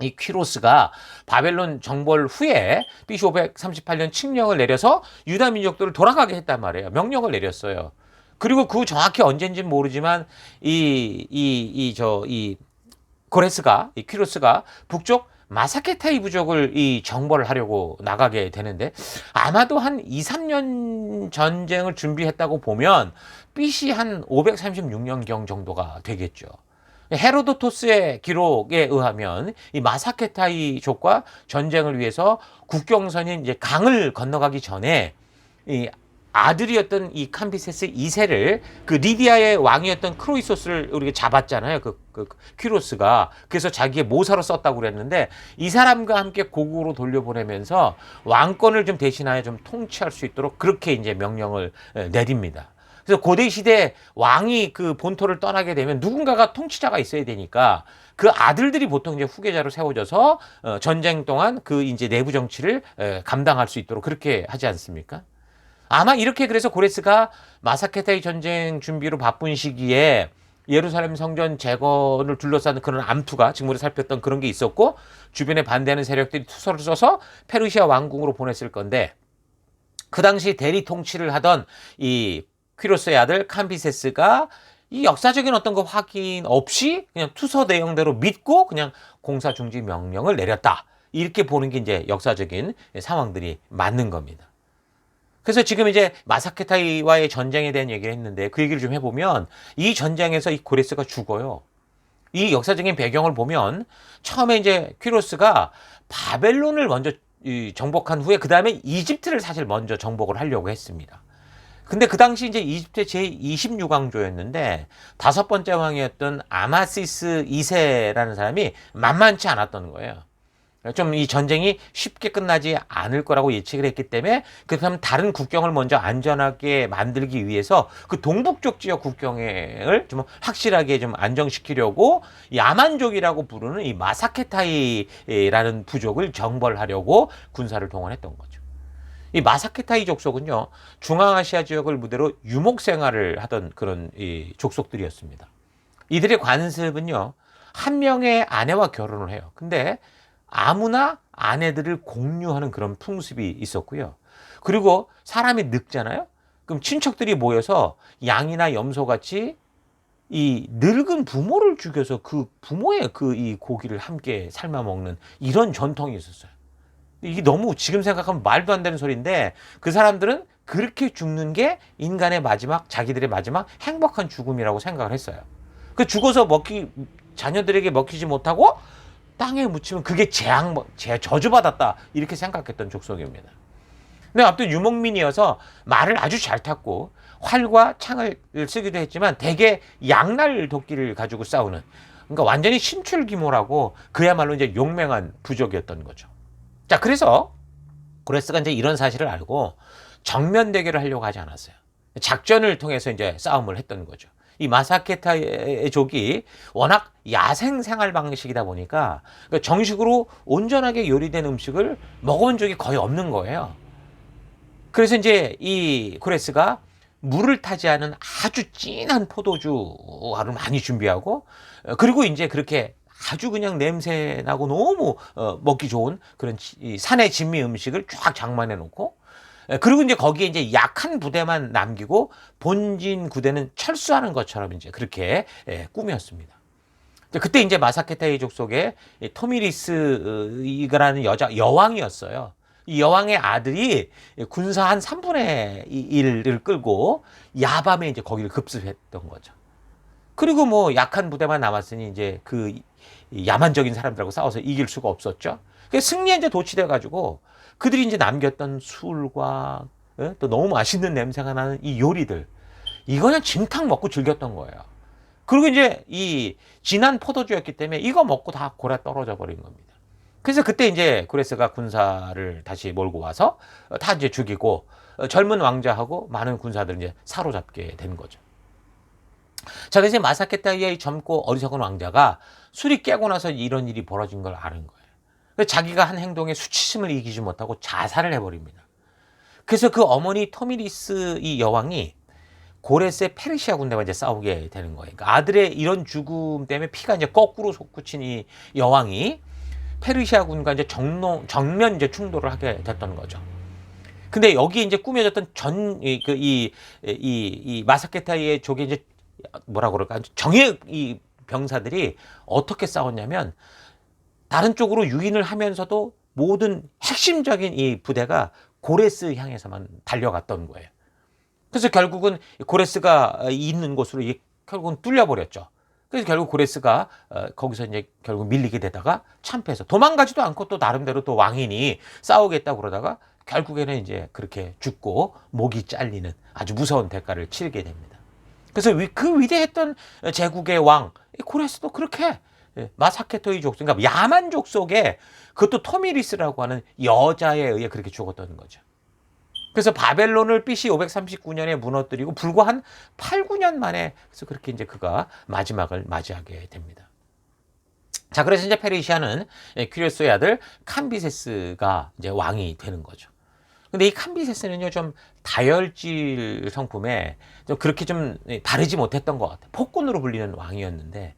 이 퀴로스가 바벨론 정벌 후에 BC 538년 칙령을 내려서 유다 민족들을 돌아가게 했단 말이에요. 명령을 내렸어요. 그리고 그 정확히 언제인지는 모르지만 이 퀴로스가 북쪽 마사케타이 부족을 이 정벌을 하려고 나가게 되는데 아마도 한 2, 3년 전쟁을 준비했다고 보면 BC 한 536년경 정도가 되겠죠. 헤로도토스의 기록에 의하면 이 마사케타이족과 전쟁을 위해서 국경선인 이제 강을 건너가기 전에 이 아들이었던 이 캄비세스 2세를 그 리디아의 왕이었던 크로이소스를 우리가 잡았잖아요. 그 퀴로스가. 그래서 자기의 모사로 썼다고 그랬는데 이 사람과 함께 고국으로 돌려보내면서 왕권을 좀 대신하여 좀 통치할 수 있도록 그렇게 이제 명령을 내립니다. 그래서 고대 시대 왕이 그 본토를 떠나게 되면 누군가가 통치자가 있어야 되니까 그 아들들이 보통 이제 후계자로 세워져서 전쟁 동안 그 이제 내부 정치를 감당할 수 있도록 그렇게 하지 않습니까? 아마 이렇게 그래서 고레스가 마사케타이 전쟁 준비로 바쁜 시기에 예루살렘 성전 재건을 둘러싸는 그런 암투가 지금 우리 살폈던 그런 게 있었고 주변에 반대하는 세력들이 투서를 써서 페르시아 왕궁으로 보냈을 건데 그 당시 대리 통치를 하던 이 퀴로스의 아들 캄비세스가 이 역사적인 어떤 거 확인 없이 그냥 투서 내용대로 믿고 그냥 공사 중지 명령을 내렸다. 이렇게 보는 게 이제 역사적인 상황들이 맞는 겁니다. 그래서 지금 이제 마사케타이와의 전쟁에 대한 얘기를 했는데 그 얘기를 좀 해보면 이 전쟁에서 이 고레스가 죽어요. 이 역사적인 배경을 보면 처음에 이제 퀴로스가 바벨론을 먼저 정복한 후에 그 다음에 이집트를 사실 먼저 정복을 하려고 했습니다. 근데 그 당시 이제 이집트 제26왕조였는데 다섯 번째 왕이었던 아마시스 2세라는 사람이 만만치 않았던 거예요. 좀 이 전쟁이 쉽게 끝나지 않을 거라고 예측을 했기 때문에 그다음 다른 국경을 먼저 안전하게 만들기 위해서 그 동북쪽 지역 국경을 좀 확실하게 좀 안정시키려고 야만족이라고 부르는 이 마사케타이라는 부족을 정벌하려고 군사를 동원했던 거죠. 이 마사케타이 족속은요, 중앙아시아 지역을 무대로 유목 생활을 하던 그런 이 족속들이었습니다. 이들의 관습은요, 한 명의 아내와 결혼을 해요. 근데 아무나 아내들을 공유하는 그런 풍습이 있었고요. 그리고 사람이 늙잖아요? 그럼 친척들이 모여서 양이나 염소같이 이 늙은 부모를 죽여서 그 부모의 그 이 고기를 함께 삶아 먹는 이런 전통이 있었어요. 이게 너무 지금 생각하면 말도 안 되는 소리인데 그 사람들은 그렇게 죽는 게 인간의 마지막, 자기들의 마지막 행복한 죽음이라고 생각을 했어요. 그 죽어서 자녀들에게 먹히지 못하고 땅에 묻히면 그게 저주받았다 이렇게 생각했던 족속입니다. 근데 아무튼 유목민이어서 말을 아주 잘 탔고 활과 창을 쓰기도 했지만 대개 양날 도끼를 가지고 싸우는, 그러니까 완전히 신출귀몰하고 그야말로 이제 용맹한 부족이었던 거죠. 자, 그래서 고레스가 이제 이런 사실을 알고 정면 대결을 하려고 하지 않았어요. 작전을 통해서 이제 싸움을 했던 거죠. 이 마사케타족이 워낙 야생 생활 방식이다 보니까 정식으로 온전하게 요리된 음식을 먹어본 적이 거의 없는 거예요. 그래서 이제 이 고레스가 물을 타지 않은 아주 진한 포도주를 많이 준비하고, 그리고 이제 그렇게 아주 그냥 냄새 나고 너무 먹기 좋은 그런 산의 진미 음식을 쫙 장만해 놓고, 그리고 이제 거기에 이제 약한 부대만 남기고 본진 구대는 철수하는 것처럼 이제 그렇게 꾸몄습니다. 그때 이제 마사케타이 족속에 토미리스라는 여왕이었어요. 이 여왕의 아들이 군사 한 3분의 1을 끌고 야밤에 이제 거기를 급습했던 거죠. 그리고 뭐 약한 부대만 남았으니 이제 그 야만적인 사람들하고 싸워서 이길 수가 없었죠. 승리에 이제 도취돼 가지고 그들이 이제 남겼던 술과 또 너무 맛있는 냄새가 나는 이 요리들, 이거 그냥 진탕 먹고 즐겼던 거예요. 그리고 이제 이 진한 포도주였기 때문에 이거 먹고 다 골아 떨어져 버린 겁니다. 그래서 그때 이제 고레스가 군사를 다시 몰고 와서 다 이제 죽이고 젊은 왕자하고 많은 군사들을 이제 사로잡게 된 거죠. 자, 그래서 마사케타이의 젊고 어리석은 왕자가 술이 깨고 나서 이런 일이 벌어진 걸 아는 거예요. 자기가 한 행동에 수치심을 이기지 못하고 자살을 해버립니다. 그래서 그 어머니 토미리스 이 여왕이 고레스의 페르시아 군대와 이제 싸우게 되는 거예요. 그러니까 아들의 이런 죽음 때문에 피가 이제 거꾸로 솟구친 이 여왕이 페르시아 군과 이제 정면 이제 충돌을 하게 됐던 거죠. 근데 여기 이제 꾸며졌던 이 마사케타이의 족의 이제 뭐라 그럴까, 정예 이 병사들이 어떻게 싸웠냐면 다른 쪽으로 유인을 하면서도 모든 핵심적인 이 부대가 고레스 향해서만 달려갔던 거예요. 그래서 결국은 고레스가 있는 곳으로 결국은 뚫려버렸죠. 그래서 결국 고레스가 거기서 이제 결국 밀리게 되다가 참패해서 도망가지도 않고 또 나름대로 또 왕인이 싸우겠다고 그러다가 결국에는 이제 그렇게 죽고 목이 잘리는 아주 무서운 대가를 치르게 됩니다. 그래서 그 위대했던 제국의 왕 고레스도 그렇게 마사케토이 족속, 그러니까 야만 족속에 그것도 토미리스라고 하는 여자에 의해 그렇게 죽었다는 거죠. 그래서 바벨론을 BC 539년에 무너뜨리고 불과 한 8, 9년 만에 그래서 그렇게 이제 그가 마지막을 맞이하게 됩니다. 자, 그래서 이제 페르시아는 퀴로스의 아들 캄비세스가 이제 왕이 되는 거죠. 근데 이 캄비세스는요, 좀 다혈질 성품에 좀 그렇게 좀 바르지 못했던 것 같아요. 폭군으로 불리는 왕이었는데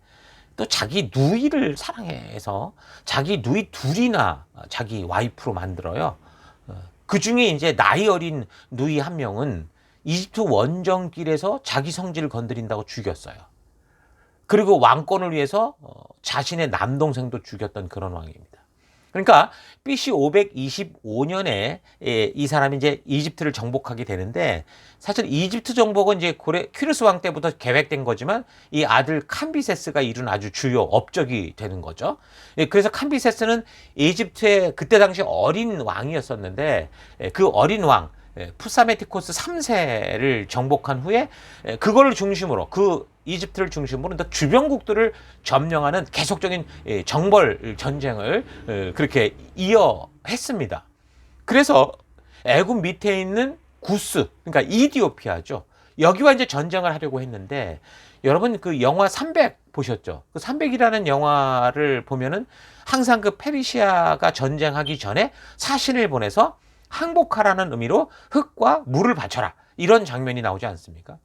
또 자기 누이를 사랑해서 자기 누이 둘이나 자기 와이프로 만들어요. 그 중에 이제 나이 어린 누이 한 명은 이집트 원정길에서 자기 성질을 건드린다고 죽였어요. 그리고 왕권을 위해서 자신의 남동생도 죽였던 그런 왕입니다. 그러니까 BC 525년에 이 사람이 이제 이집트를 정복하게 되는데, 사실 이집트 정복은 이제 퀴루스 왕 때부터 계획된 거지만 이 아들 캄비세스가 이룬 아주 주요 업적이 되는 거죠. 그래서 캄비세스는 이집트의 그때 당시 어린 왕이었었는데, 그 어린 왕 푸사메티코스 3세를 정복한 후에 그걸 중심으로, 그 이집트를 중심으로 또 주변국들을 점령하는 계속적인 정벌 전쟁을 그렇게 이어했습니다. 그래서 애굽 밑에 있는 구스, 그러니까 이디오피아죠. 여기와 이제 전쟁을 하려고 했는데, 여러분 그 영화 300 보셨죠? 그 300이라는 영화를 보면은 항상 그 페르시아가 전쟁하기 전에 사신을 보내서 항복하라는 의미로 흙과 물을 바쳐라, 이런 장면이 나오지 않습니까?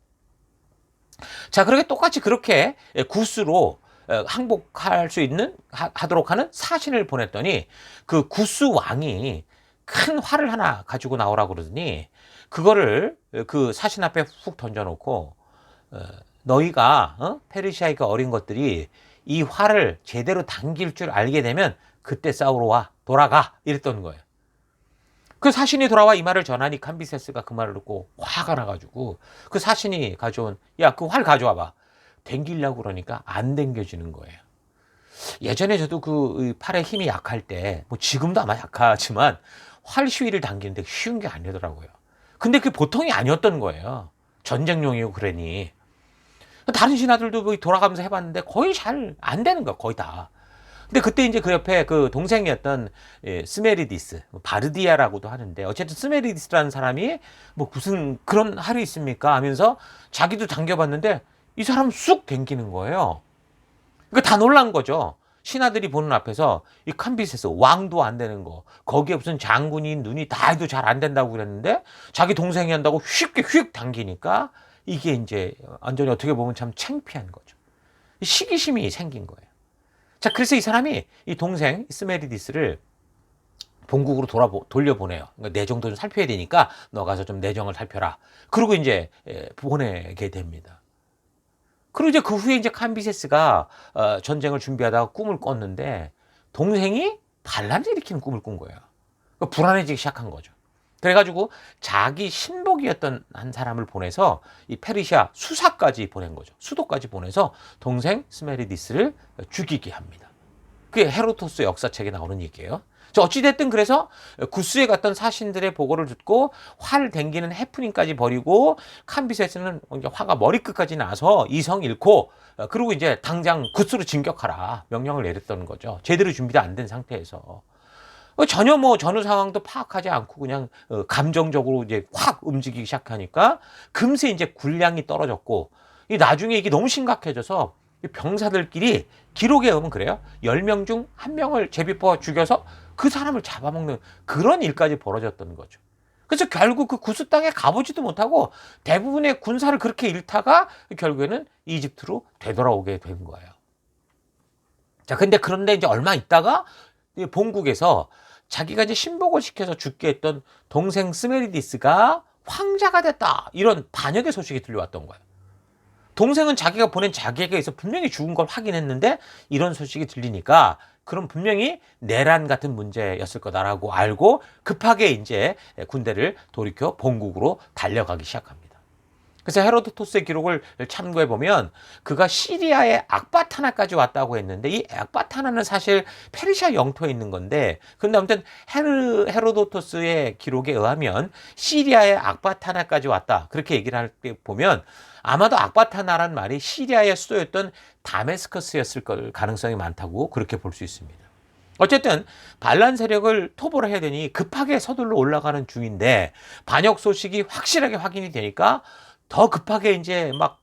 자, 그렇게 똑같이 그렇게 구스로 항복할 수 있는 하도록 하는 사신을 보냈더니, 그 구스 왕이 큰 활을 하나 가지고 나오라고 그러더니 그거를 그 사신 앞에 훅 던져놓고 너희가 페르시아가 어린 것들이 이 활을 제대로 당길 줄 알게 되면 그때 싸우러 와, 돌아가, 이랬던 거예요. 그 사신이 돌아와 이 말을 전하니 캄비세스가 그 말을 듣고 화가 나가지고 그 사신이 가져온, 야, 그 활 가져와봐. 당기려고 그러니까 안 당겨지는 거예요. 예전에 저도 그 팔에 힘이 약할 때, 뭐 지금도 아마 약하지만 활 시위를 당기는데 쉬운 게 아니더라고요. 근데 그게 보통이 아니었던 거예요. 전쟁용이고 그러니. 다른 신하들도 돌아가면서 해봤는데 거의 잘 안 되는 거야, 거의 다. 근데 그때 이제 그 옆에 그 동생이었던 스메리디스, 바르디아라고도 하는데, 어쨌든 스메리디스라는 사람이 뭐 무슨 그런 할이 있습니까 하면서 자기도 당겨봤는데 이 사람 쑥 당기는 거예요. 그러니까 다 놀란 거죠. 신하들이 보는 앞에서 이 캄비세스 왕도 안 되는 거, 거기에 무슨 장군이 눈이 다 해도 잘 안 된다고 그랬는데 자기 동생이 한다고 쉽게 휙 당기니까 이게 이제 완전히 어떻게 보면 참 창피한 거죠. 시기심이 생긴 거예요. 자, 그래서 이 사람이 이 동생 스메리디스를 본국으로 돌려보내요. 그러니까 내정 도 좀 살펴야 되니까 너 가서 좀 내정을 살펴라. 그리고 이제 보내게 됩니다. 그리고 이제 그 후에 이제 캄비세스가 전쟁을 준비하다가 꿈을 꿨는데 동생이 반란을 일으키는 꿈을 꾼 거예요. 그러니까 불안해지기 시작한 거죠. 그래가지고 자기 신복이었던 한 사람을 보내서 이 페르시아 수사까지 보낸 거죠. 수도까지 보내서 동생 스메리디스를 죽이게 합니다. 그게 헤로도토스 역사책에 나오는 얘기예요. 어찌됐든 그래서 구스에 갔던 사신들의 보고를 듣고 활 댕기는 해프닝까지 벌이고 캄비세스는 화가 머리끝까지 나서 이성 잃고, 그리고 이제 당장 구스로 진격하라 명령을 내렸던 거죠. 제대로 준비도 안 된 상태에서. 전혀 뭐 전후 상황도 파악하지 않고 그냥 감정적으로 이제 확 움직이기 시작하니까 금세 이제 군량이 떨어졌고, 나중에 이게 너무 심각해져서 병사들끼리 기록에 보면 그래요. 10명 중 1명을 제비뽑아 죽여서 그 사람을 잡아먹는 그런 일까지 벌어졌던 거죠. 그래서 결국 그 구스 땅에 가보지도 못하고 대부분의 군사를 그렇게 잃다가 결국에는 이집트로 되돌아오게 된 거예요. 자, 그런데 이제 얼마 있다가 본국에서 자기가 이제 신복을 시켜서 죽게 했던 동생 스메리디스가 황자가 됐다, 이런 반역의 소식이 들려왔던 거예요. 동생은 자기가 보낸 자기에게 서 분명히 죽은 걸 확인했는데 이런 소식이 들리니까 그럼 분명히 내란 같은 문제였을 거다라고 알고 급하게 이제 군대를 돌이켜 본국으로 달려가기 시작합니다. 그래서 헤로도토스의 기록을 참고해 보면 그가 시리아의 악바타나까지 왔다고 했는데, 이 악바타나는 사실 페르시아 영토에 있는 건데, 근데 아무튼 헤로도토스의 기록에 의하면 시리아의 악바타나까지 왔다, 그렇게 얘기를 할 때 보면 아마도 악바타나란 말이 시리아의 수도였던 다메스커스였을 가능성이 많다고 그렇게 볼 수 있습니다. 어쨌든 반란 세력을 토벌을 해야 되니 급하게 서둘러 올라가는 중인데 반역 소식이 확실하게 확인이 되니까 더 급하게 이제 막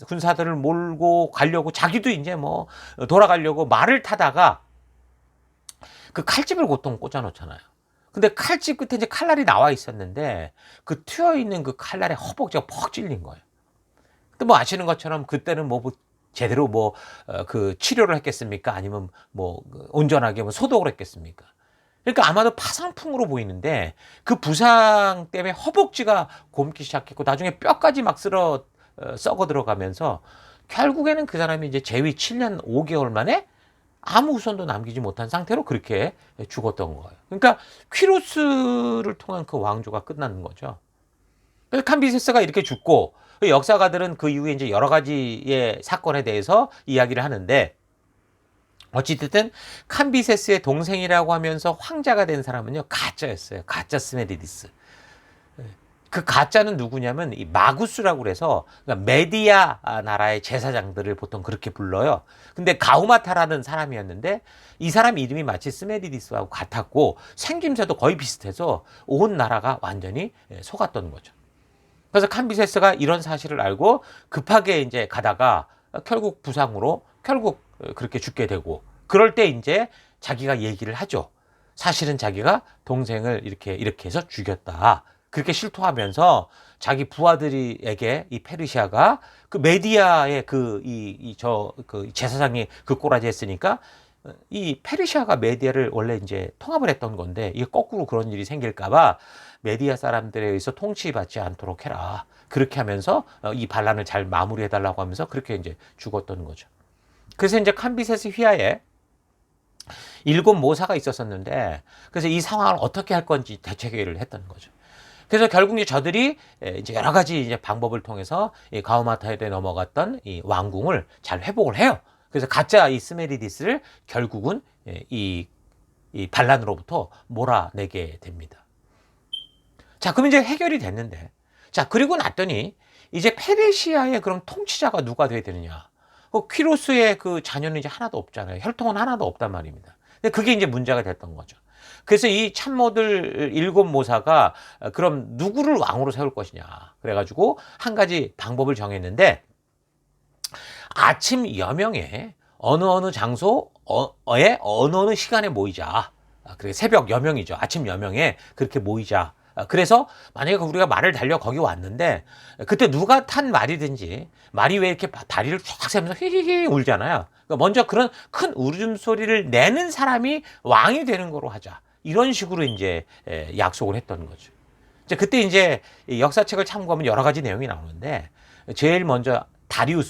군사들을 몰고 가려고, 자기도 이제 뭐 돌아가려고 말을 타다가 그 칼집을 보통 꽂아놓잖아요. 근데 칼집 끝에 이제 칼날이 나와 있었는데 그 튀어 있는 그 칼날에 허벅지가 퍽 찔린 거예요. 근데 뭐 아시는 것처럼 그때는 뭐 제대로 뭐 그 치료를 했겠습니까? 아니면 뭐 온전하게 뭐 소독을 했겠습니까? 그러니까 아마도 파상풍으로 보이는데 그 부상 때문에 허벅지가 곪기 시작했고 나중에 뼈까지 막 썩어 들어가면서 결국에는 그 사람이 이제 재위 7년 5개월 만에 아무 후손도 남기지 못한 상태로 그렇게 죽었던 거예요. 그러니까 퀴로스를 통한 그 왕조가 끝나는 거죠. 그래서 캄비세스가 이렇게 죽고 역사가들은 그 이후에 이제 여러 가지의 사건에 대해서 이야기를 하는데 어찌됐든 캄비세스의 동생이라고 하면서 황자가 된 사람은요 가짜였어요. 가짜 스메디디스. 그 가짜는 누구냐면 이 마구스라고 그래서 그러니까 메디아 나라의 제사장들을 보통 그렇게 불러요. 근데 가우마타라는 사람이었는데 이 사람 이름이 마치 스메디디스하고 같았고 생김새도 거의 비슷해서 온 나라가 완전히 속았던 거죠. 그래서 캄비세스가 이런 사실을 알고 급하게 이제 가다가 결국 부상으로 결국 그렇게 죽게 되고 그럴 때 이제 자기가 얘기를 하죠. 사실은 자기가 동생을 이렇게 해서 죽였다. 그렇게 실토하면서 자기 부하들에게 이 페르시아가 그 메디아의 그 제사장이 그 꼬라지 했으니까 이 페르시아가 메디아를 원래 이제 통합을 했던 건데 이게 거꾸로 그런 일이 생길까봐 메디아 사람들에 의해서 통치받지 않도록 해라. 그렇게 하면서 이 반란을 잘 마무리해달라고 하면서 그렇게 이제 죽었던 거죠. 그래서 이제 캄비세스 휘하에 7 모사가 있었었는데 그래서 이 상황을 어떻게 할 건지 대책회의를 했던 거죠. 그래서 결국 이제 저들이 이제 여러 가지 이제 방법을 통해서 이 가우마타에 넘어갔던 이 왕궁을 잘 회복을 해요. 그래서 가짜 이 스메리디스를 결국은 이 반란으로부터 몰아내게 됩니다. 자, 그럼 이제 해결이 됐는데, 자, 그리고 났더니 이제 페르시아의 그럼 통치자가 누가 돼야 되느냐? 퀴로스의 그 자녀는 이제 하나도 없잖아요. 혈통은 하나도 없단 말입니다. 근데 그게 이제 문제가 됐던 거죠. 그래서 이 참모들 7 모사가 그럼 누구를 왕으로 세울 것이냐. 그래가지고 한 가지 방법을 정했는데 아침 여명에 어느 장소에 어느 시간에 모이자. 그래 새벽 여명이죠. 아침 여명에 그렇게 모이자. 그래서 만약에 우리가 말을 달려 거기 왔는데 그때 누가 탄 말이든지 말이 왜 이렇게 다리를 쫙 세면서 히히히 울잖아요. 그러니까 먼저 그런 큰 울음소리를 내는 사람이 왕이 되는 거로 하자. 이런 식으로 이제 약속을 했던 거죠. 그때 이제 역사책을 참고하면 여러 가지 내용이 나오는데 제일 먼저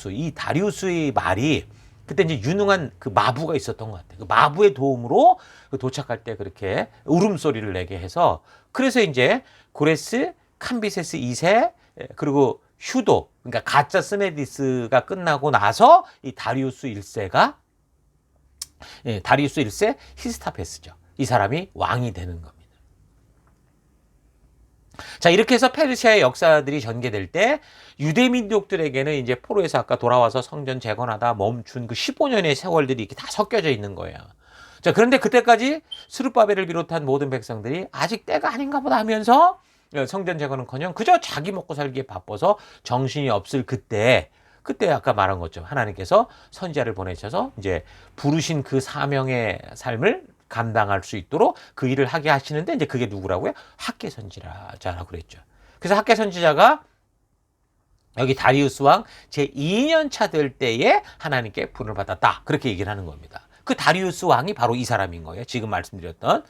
이 다리우스의 말이 그때 이제 유능한 그 마부가 있었던 것 같아요. 그 마부의 도움으로 도착할 때 그렇게 울음소리를 내게 해서 그래서 이제 고레스, 캄비세스 2세 그리고 휴도 그러니까 가짜 스메디스가 끝나고 나서 이 다리우스 1세가 다리우스 1세 히스타페스죠. 이 사람이 왕이 되는 겁니다. 자, 이렇게 해서 페르시아의 역사들이 전개될 때 유대민족들에게는 이제 포로에서 아까 돌아와서 성전 재건하다 멈춘 그 15년의 세월들이 이렇게 다 섞여져 있는 거예요. 자, 그런데 그때까지 스룹바벨을 비롯한 모든 백성들이 아직 때가 아닌가 보다 하면서 성전 재건은커녕 그저 자기 먹고 살기에 바빠서 정신이 없을 그때 아까 말한 것처럼 하나님께서 선지자를 보내셔서 이제 부르신 그 사명의 삶을 감당할 수 있도록 그 일을 하게 하시는데 이제 그게 누구라고요? 학개 선지자라고 그랬죠. 그래서 학개 선지자가 여기 다리우스 왕 제2년 차 될 때에 하나님께 분을 받았다. 그렇게 얘기를 하는 겁니다. 그 다리우스 왕이 바로 이 사람인 거예요. 지금 말씀드렸던.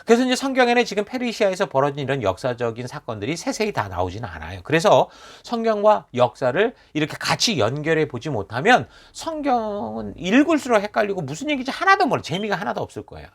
그래서 이제 성경에는 지금 페르시아에서 벌어진 이런 역사적인 사건들이 세세히 다 나오지는 않아요. 그래서 성경과 역사를 이렇게 같이 연결해 보지 못하면 성경은 읽을수록 헷갈리고 무슨 얘기인지 하나도 몰라. 재미가 하나도 없을 거예요.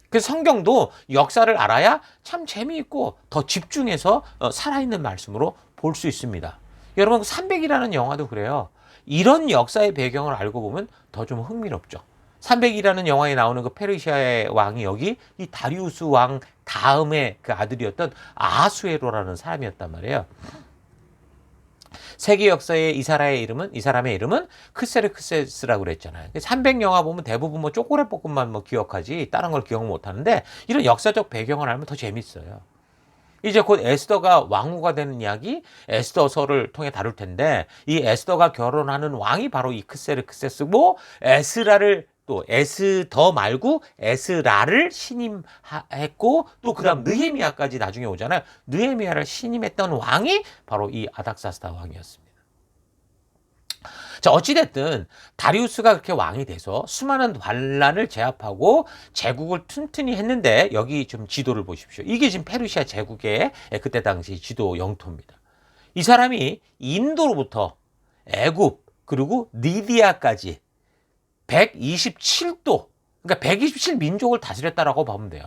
그래서 성경도 역사를 알아야 참 재미있고 더 집중해서 살아있는 말씀으로 볼 수 있습니다. 여러분 300이라는 영화도 그래요. 이런 역사의 배경을 알고 보면 더 좀 흥미롭죠. 300이라는 영화에 나오는 그 페르시아의 왕이 여기 이 다리우스 왕 다음에 그 아들이었던 아하수에로라는 사람이었단 말이에요. 세계 역사의 이 사람의 이름은 크세르크세스라고 그랬잖아요. 300 영화 보면 대부분 뭐 쪼꼬레 볶음만 뭐 기억하지 다른 걸 기억 못 하는데 이런 역사적 배경을 알면 더 재밌어요. 이제 곧 에스더가 왕후가 되는 이야기 에스더서를 통해 다룰 텐데 이 에스더가 결혼하는 왕이 바로 이 크세르크세스고 에스라를 또 에스더 말고 에스라를 신임했고 또 그다음 느헤미야까지 나중에 오잖아요. 느헤미야를 신임했던 왕이 바로 이 아닥사스다 왕이었습니다. 자, 어찌됐든 다리우스가 그렇게 왕이 돼서 수많은 반란을 제압하고 제국을 튼튼히 했는데 여기 좀 지도를 보십시오. 이게 지금 페르시아 제국의 그때 당시 지도 영토입니다. 이 사람이 인도로부터 애굽 그리고 리디아까지 127도, 그러니까 127 민족을 다스렸다라고 보면 돼요.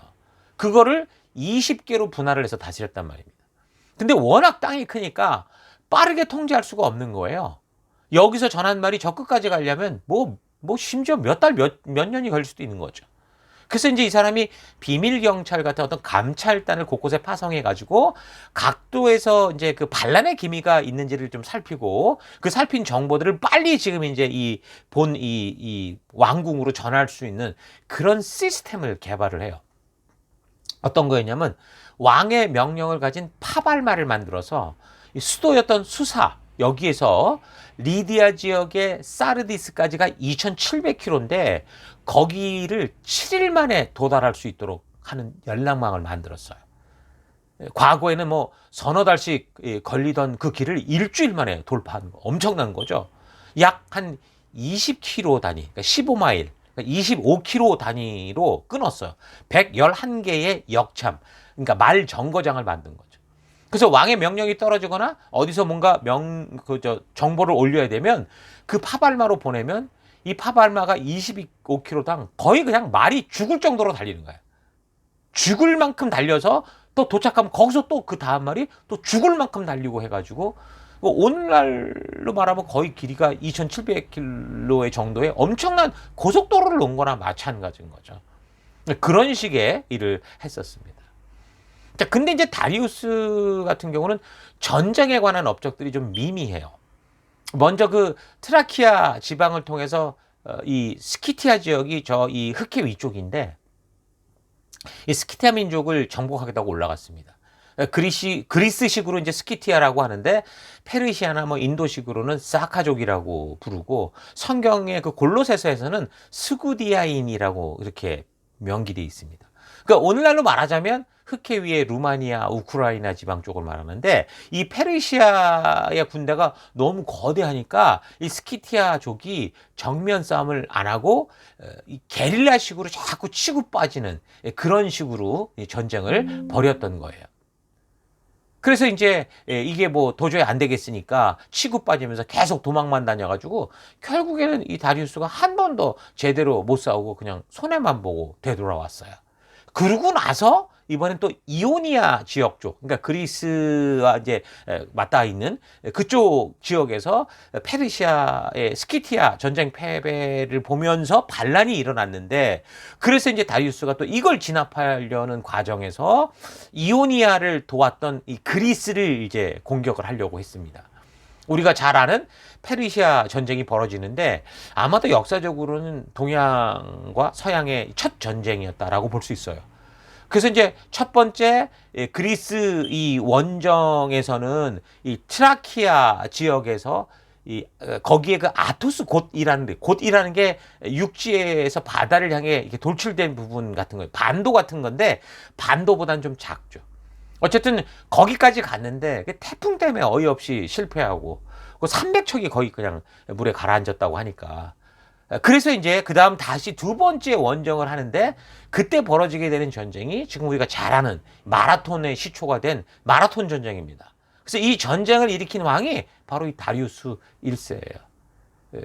그거를 20개로 분할을 해서 다스렸단 말입니다. 근데 워낙 땅이 크니까 빠르게 통제할 수가 없는 거예요. 여기서 전한 말이 저 끝까지 가려면 심지어 몇 달, 몇 년이 걸릴 수도 있는 거죠. 그래서 이제 이 사람이 비밀경찰 같은 어떤 감찰단을 곳곳에 파송해가지고 각도에서 이제 그 반란의 기미가 있는지를 좀 살피고 그 살핀 정보들을 빨리 지금 이제 이 왕궁으로 전할 수 있는 그런 시스템을 개발을 해요. 어떤 거였냐면 왕의 명령을 가진 파발마를 만들어서 이 수도였던 수사, 여기에서 리디아 지역의 사르디스까지가 2,700km인데 거기를 7일 만에 도달할 수 있도록 하는 연락망을 만들었어요. 과거에는 뭐 서너 달씩 걸리던 그 길을 일주일 만에 돌파하는 거 엄청난 거죠. 약 한 20km 단위, 그러니까 15마일, 그러니까 25km 단위로 끊었어요. 111개의 역참, 그러니까 말 정거장을 만든 거죠. 그래서 왕의 명령이 떨어지거나 어디서 뭔가 정보를 올려야 되면 그 파발마로 보내면 이 파발마가 25km당 거의 그냥 말이 죽을 정도로 달리는 거예요. 죽을 만큼 달려서 또 도착하면 거기서 또 그 다음 말이 또 죽을 만큼 달리고 해가지고 오늘날로 말하면 거의 길이가 2,700km의 정도의 엄청난 고속도로를 놓은 거나 마찬가지인 거죠. 그런 식의 일을 했었습니다. 자, 근데 이제 다리우스 같은 경우는 전쟁에 관한 업적들이 좀 미미해요. 먼저 그 트라키아 지방을 통해서 이 스키티아 지역이 이 흑해 위쪽인데 이 스키티아 민족을 정복하겠다고 올라갔습니다. 그리스식으로 이제 스키티아라고 하는데 페르시아나 뭐 인도식으로는 사카족이라고 부르고 성경의 그 골로새서에서는 스구디아인이라고 이렇게 명기되어 있습니다. 그러니까 오늘날로 말하자면 흑해 위에 루마니아, 우크라이나 지방 쪽을 말하는데 이 페르시아의 군대가 너무 거대하니까 이 스키티아족이 정면 싸움을 안 하고 이 게릴라식으로 자꾸 치고 빠지는 그런 식으로 전쟁을 벌였던 거예요. 그래서 이제 이게 뭐 도저히 안 되겠으니까 치고 빠지면서 계속 도망만 다녀가지고 결국에는 이 다리우스가 한 번도 제대로 못 싸우고 그냥 손해만 보고 되돌아왔어요. 그러고 나서 이번엔 또 이오니아 지역 쪽, 그러니까 그리스와 이제 맞닿아 있는 그쪽 지역에서 페르시아의 스키티아 전쟁 패배를 보면서 반란이 일어났는데, 그래서 이제 다리우스가 또 이걸 진압하려는 과정에서 이오니아를 도왔던 이 그리스를 이제 공격을 하려고 했습니다. 우리가 잘 아는 페르시아 전쟁이 벌어지는데 아마도 역사적으로는 동양과 서양의 첫 전쟁이었다라고 볼 수 있어요. 그래서 이제 첫 번째 그리스 이 원정에서는 이 트라키아 지역에서 거기에 그 아토스 곧이라는 게 육지에서 바다를 향해 이렇게 돌출된 부분 같은 거예요. 반도 같은 건데 반도보다는 좀 작죠. 어쨌든 거기까지 갔는데 태풍 때문에 어이없이 실패하고 300척이 거의 그냥 물에 가라앉았다고 하니까, 그래서 이제 그 다음 다시 두 번째 원정을 하는데 그때 벌어지게 되는 전쟁이 지금 우리가 잘 아는 마라톤의 시초가 된 마라톤 전쟁입니다. 그래서 이 전쟁을 일으킨 왕이 바로 이 다리우스 1세예요.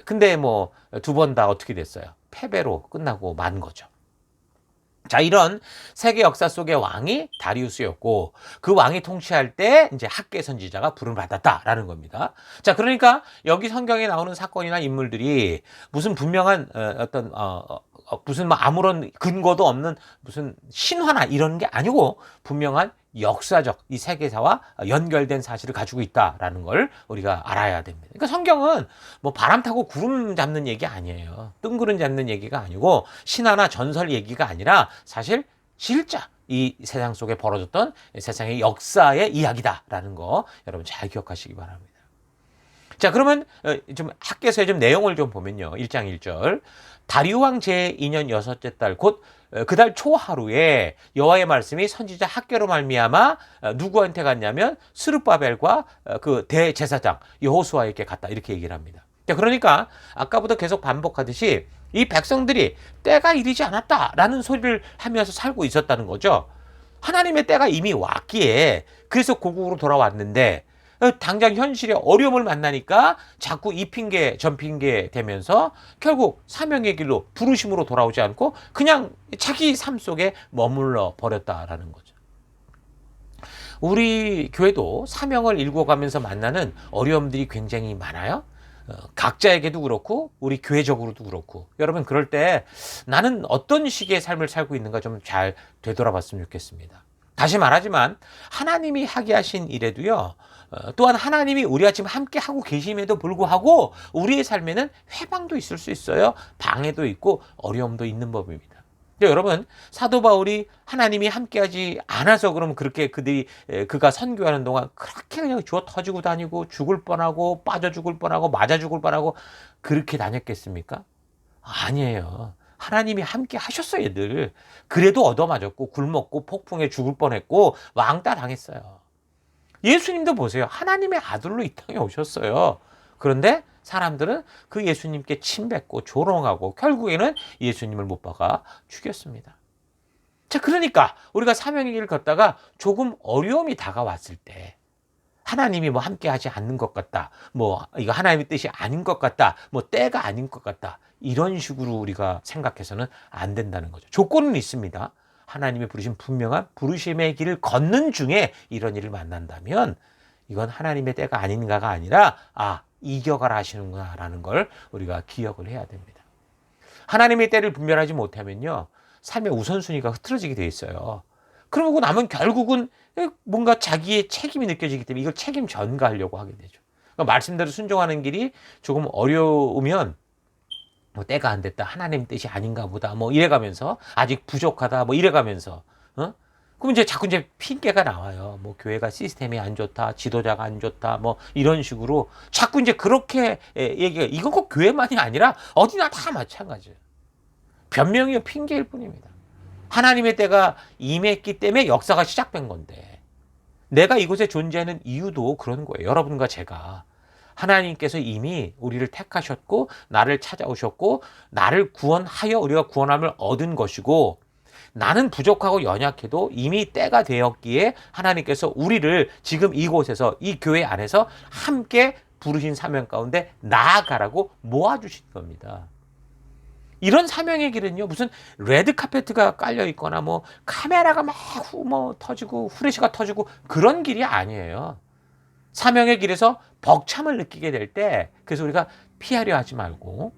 근데 뭐 두 번 다 어떻게 됐어요? 패배로 끝나고 만 거죠. 자, 이런 세계 역사 속의 왕이 다리우스였고 그 왕이 통치할 때 이제 학계 선지자가 부름을 받았다라는 겁니다. 자, 그러니까 여기 성경에 나오는 사건이나 인물들이 무슨 분명한 무슨 뭐 아무런 근거도 없는 무슨 신화나 이런 게 아니고 분명한 역사적 이 세계사와 연결된 사실을 가지고 있다라는 걸 우리가 알아야 됩니다. 그러니까 성경은 뭐 바람 타고 구름 잡는 얘기 아니에요. 뜬구름 잡는 얘기가 아니고 신화나 전설 얘기가 아니라 사실 진짜 이 세상 속에 벌어졌던 세상의 역사의 이야기다라는 거 여러분 잘 기억하시기 바랍니다. 자, 그러면 좀 학계서의 좀 내용을 좀 보면요. 1장 1절. 다리우 왕 제2년 여섯째 달 곧 그 달 초하루에 여호와의 말씀이 선지자 학계로 말미암아 누구한테 갔냐면 스룹바벨과 그 대제사장 여호수아에게 갔다, 이렇게 얘기를 합니다. 자, 그러니까 아까부터 계속 반복하듯이 이 백성들이 때가 이르지 않았다라는 소리를 하면서 살고 있었다는 거죠. 하나님의 때가 이미 왔기에 그래서 고국으로 돌아왔는데 당장 현실의 어려움을 만나니까 자꾸 이 핑계 전 핑계 대면서 결국 사명의 길로 부르심으로 돌아오지 않고 그냥 자기 삶 속에 머물러 버렸다라는 거죠. 우리 교회도 사명을 일궈가면서 만나는 어려움들이 굉장히 많아요. 각자에게도 그렇고 우리 교회적으로도 그렇고 여러분 그럴 때 나는 어떤 식의 삶을 살고 있는가 좀 잘 되돌아봤으면 좋겠습니다. 다시 말하지만 하나님이 하게 하신 일에도요. 또한 하나님이 우리와 지금 함께 하고 계심에도 불구하고 우리의 삶에는 회방도 있을 수 있어요. 방해도 있고 어려움도 있는 법입니다. 여러분 사도 바울이 하나님이 함께하지 않아서 그러면 그렇게 그가 선교하는 동안 그렇게 그냥 주워 터지고 다니고 죽을 뻔하고 빠져 죽을 뻔하고 맞아 죽을 뻔하고 그렇게 다녔겠습니까? 아니에요. 하나님이 함께 하셨어요. 얘들. 그래도 얻어맞았고 굶었고 폭풍에 죽을 뻔했고 왕따 당했어요. 예수님도 보세요. 하나님의 아들로 이 땅에 오셨어요. 그런데 사람들은 그 예수님께 침뱉고 조롱하고 결국에는 예수님을 못 박아 죽였습니다. 자, 그러니까 우리가 사명의 길을 걷다가 조금 어려움이 다가왔을 때 하나님이 뭐 함께 하지 않는 것 같다. 뭐 이거 하나님의 뜻이 아닌 것 같다. 뭐 때가 아닌 것 같다. 이런 식으로 우리가 생각해서는 안 된다는 거죠. 조건은 있습니다. 하나님의 부르신 분명한 부르심의 길을 걷는 중에 이런 일을 만난다면 이건 하나님의 때가 아닌가가 아니라 이겨가라 하시는구나라는 걸 우리가 기억을 해야 됩니다. 하나님의 때를 분별하지 못하면요. 삶의 우선순위가 흐트러지게 돼 있어요. 그러고 나면 결국은 뭔가 자기의 책임이 느껴지기 때문에 이걸 책임 전가하려고 하게 되죠. 그러니까 말씀대로 순종하는 길이 조금 어려우면 뭐 때가 안 됐다. 하나님 뜻이 아닌가 보다. 뭐 이래가면서 아직 부족하다. 뭐 이래가면서 그럼 이제 자꾸 핑계가 나와요. 뭐 교회가 시스템이 안 좋다, 지도자가 안 좋다, 뭐 이런 식으로 자꾸 이제 그렇게 얘기가 이건 꼭 교회만이 아니라 어디나 다 마찬가지예요. 변명이요 핑계일 뿐입니다. 하나님의 때가 임했기 때문에 역사가 시작된 건데 내가 이곳에 존재하는 이유도 그런 거예요. 여러분과 제가. 하나님께서 이미 우리를 택하셨고 나를 찾아오셨고 나를 구원하여 우리가 구원함을 얻은 것이고 나는 부족하고 연약해도 이미 때가 되었기에 하나님께서 우리를 지금 이곳에서 이 교회 안에서 함께 부르신 사명 가운데 나아가라고 모아주신 겁니다. 이런 사명의 길은요 무슨 레드카페트가 깔려 있거나 뭐 카메라가 막 터지고 후레쉬가 터지고 그런 길이 아니에요. 사명의 길에서 벅참을 느끼게 될 때 그래서 우리가 피하려 하지 말고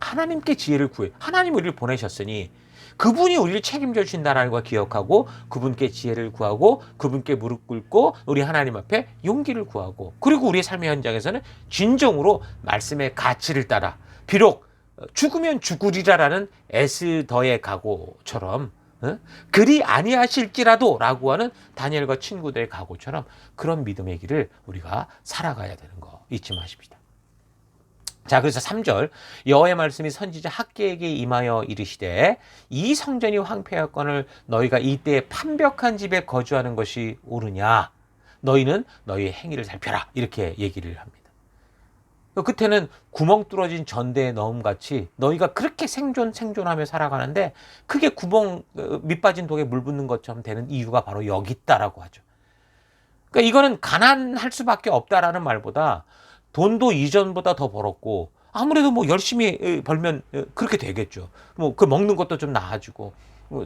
하나님께 지혜를 구해. 하나님 우리를 보내셨으니 그분이 우리를 책임져 주신다는 걸 기억하고 그분께 지혜를 구하고 그분께 무릎 꿇고 우리 하나님 앞에 용기를 구하고 그리고 우리의 삶의 현장에서는 진정으로 말씀의 가치를 따라 비록 죽으면 죽으리라라는 에스더의 각오처럼 그리 아니하실지라도 라고 하는 다니엘과 친구들의 각오처럼 그런 믿음의 길을 우리가 살아가야 되는 거 잊지 마십시다. 자, 그래서 3절 여호와의 말씀이 선지자 학개에게 임하여 이르시되 이 성전이 황폐하거늘 너희가 이때에 판벽한 집에 거주하는 것이 옳으냐 너희는 너희의 행위를 살펴라 이렇게 얘기를 합니다. 그때는 구멍 뚫어진 전대에 넣음같이 너희가 그렇게 생존하며 살아가는데 그게 구멍 밑 빠진 독에 물 붓는 것처럼 되는 이유가 바로 여기 있다라고 하죠. 그러니까 이거는 가난할 수밖에 없다라는 말보다 돈도 이전보다 더 벌었고 아무래도 뭐 열심히 벌면 그렇게 되겠죠. 뭐 그 먹는 것도 좀 나아지고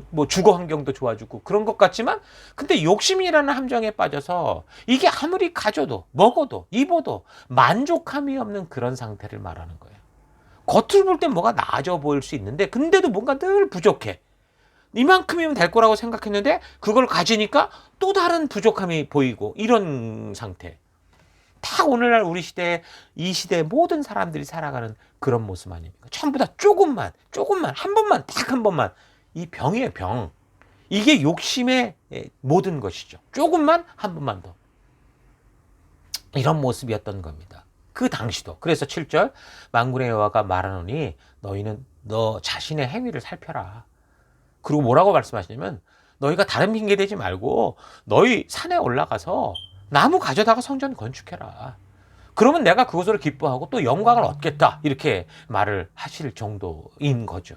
뭐 주거 환경도 좋아지고 그런 것 같지만 근데 욕심이라는 함정에 빠져서 이게 아무리 가져도 먹어도 입어도 만족함이 없는 그런 상태를 말하는 거예요. 겉으로 볼 땐 뭐가 나아져 보일 수 있는데 근데도 뭔가 늘 부족해. 이만큼이면 될 거라고 생각했는데 그걸 가지니까 또 다른 부족함이 보이고 이런 상태. 다 오늘날 우리 시대에 이 시대의 모든 사람들이 살아가는 그런 모습 아닙니까? 전부 다 조금만 한 번만 딱 한 번만 이 병이에요 병. 이게 욕심의 모든 것이죠. 조금만 한 번만 더. 이런 모습이었던 겁니다. 그 당시도. 그래서 7절 만군의 여호와가 말하노니 너희는 너 자신의 행위를 살펴라. 그리고 뭐라고 말씀하시냐면 너희가 다른 핑계 대지 말고 너희 산에 올라가서 나무 가져다가 성전 건축해라. 그러면 내가 그것으로 기뻐하고 또 영광을 얻겠다. 이렇게 말을 하실 정도인 거죠.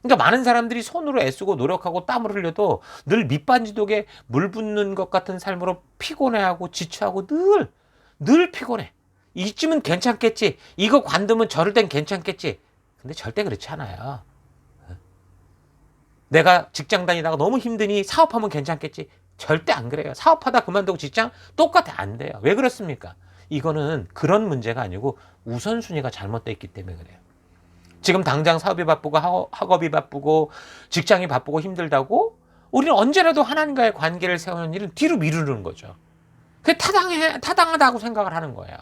그러니까 많은 사람들이 손으로 애쓰고 노력하고 땀을 흘려도 늘 밑반지독에 물 붓는 것 같은 삶으로 피곤해하고 지쳐하고 늘 피곤해. 이쯤은 괜찮겠지. 이거 관두면 저럴 땐 괜찮겠지. 근데 절대 그렇지 않아요. 내가 직장 다니다가 너무 힘드니 사업하면 괜찮겠지. 절대 안 그래요. 사업하다 그만두고 직장 똑같아. 안 돼요. 왜 그렇습니까? 이거는 그런 문제가 아니고 우선순위가 잘못되어 있기 때문에 그래요. 지금 당장 사업이 바쁘고 학업이 바쁘고 직장이 바쁘고 힘들다고 우리는 언제라도 하나님과의 관계를 세우는 일은 뒤로 미루는 거죠. 그게 타당하다고 생각을 하는 거예요.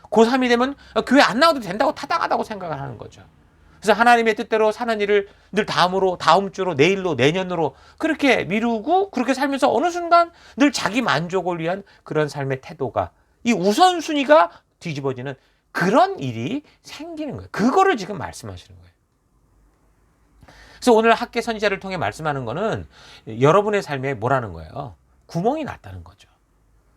고3이 되면 교회 안 나와도 된다고 타당하다고 생각을 하는 거죠. 그래서 하나님의 뜻대로 사는 일을 늘 다음 주로, 내일로, 내년으로 그렇게 미루고 그렇게 살면서 어느 순간 늘 자기 만족을 위한 그런 삶의 태도가 이 우선순위가 뒤집어지는 그런 일이 생기는 거예요. 그거를 지금 말씀하시는 거예요. 그래서 오늘 학계 선지자를 통해 말씀하는 거는 여러분의 삶에 뭐라는 거예요? 구멍이 났다는 거죠.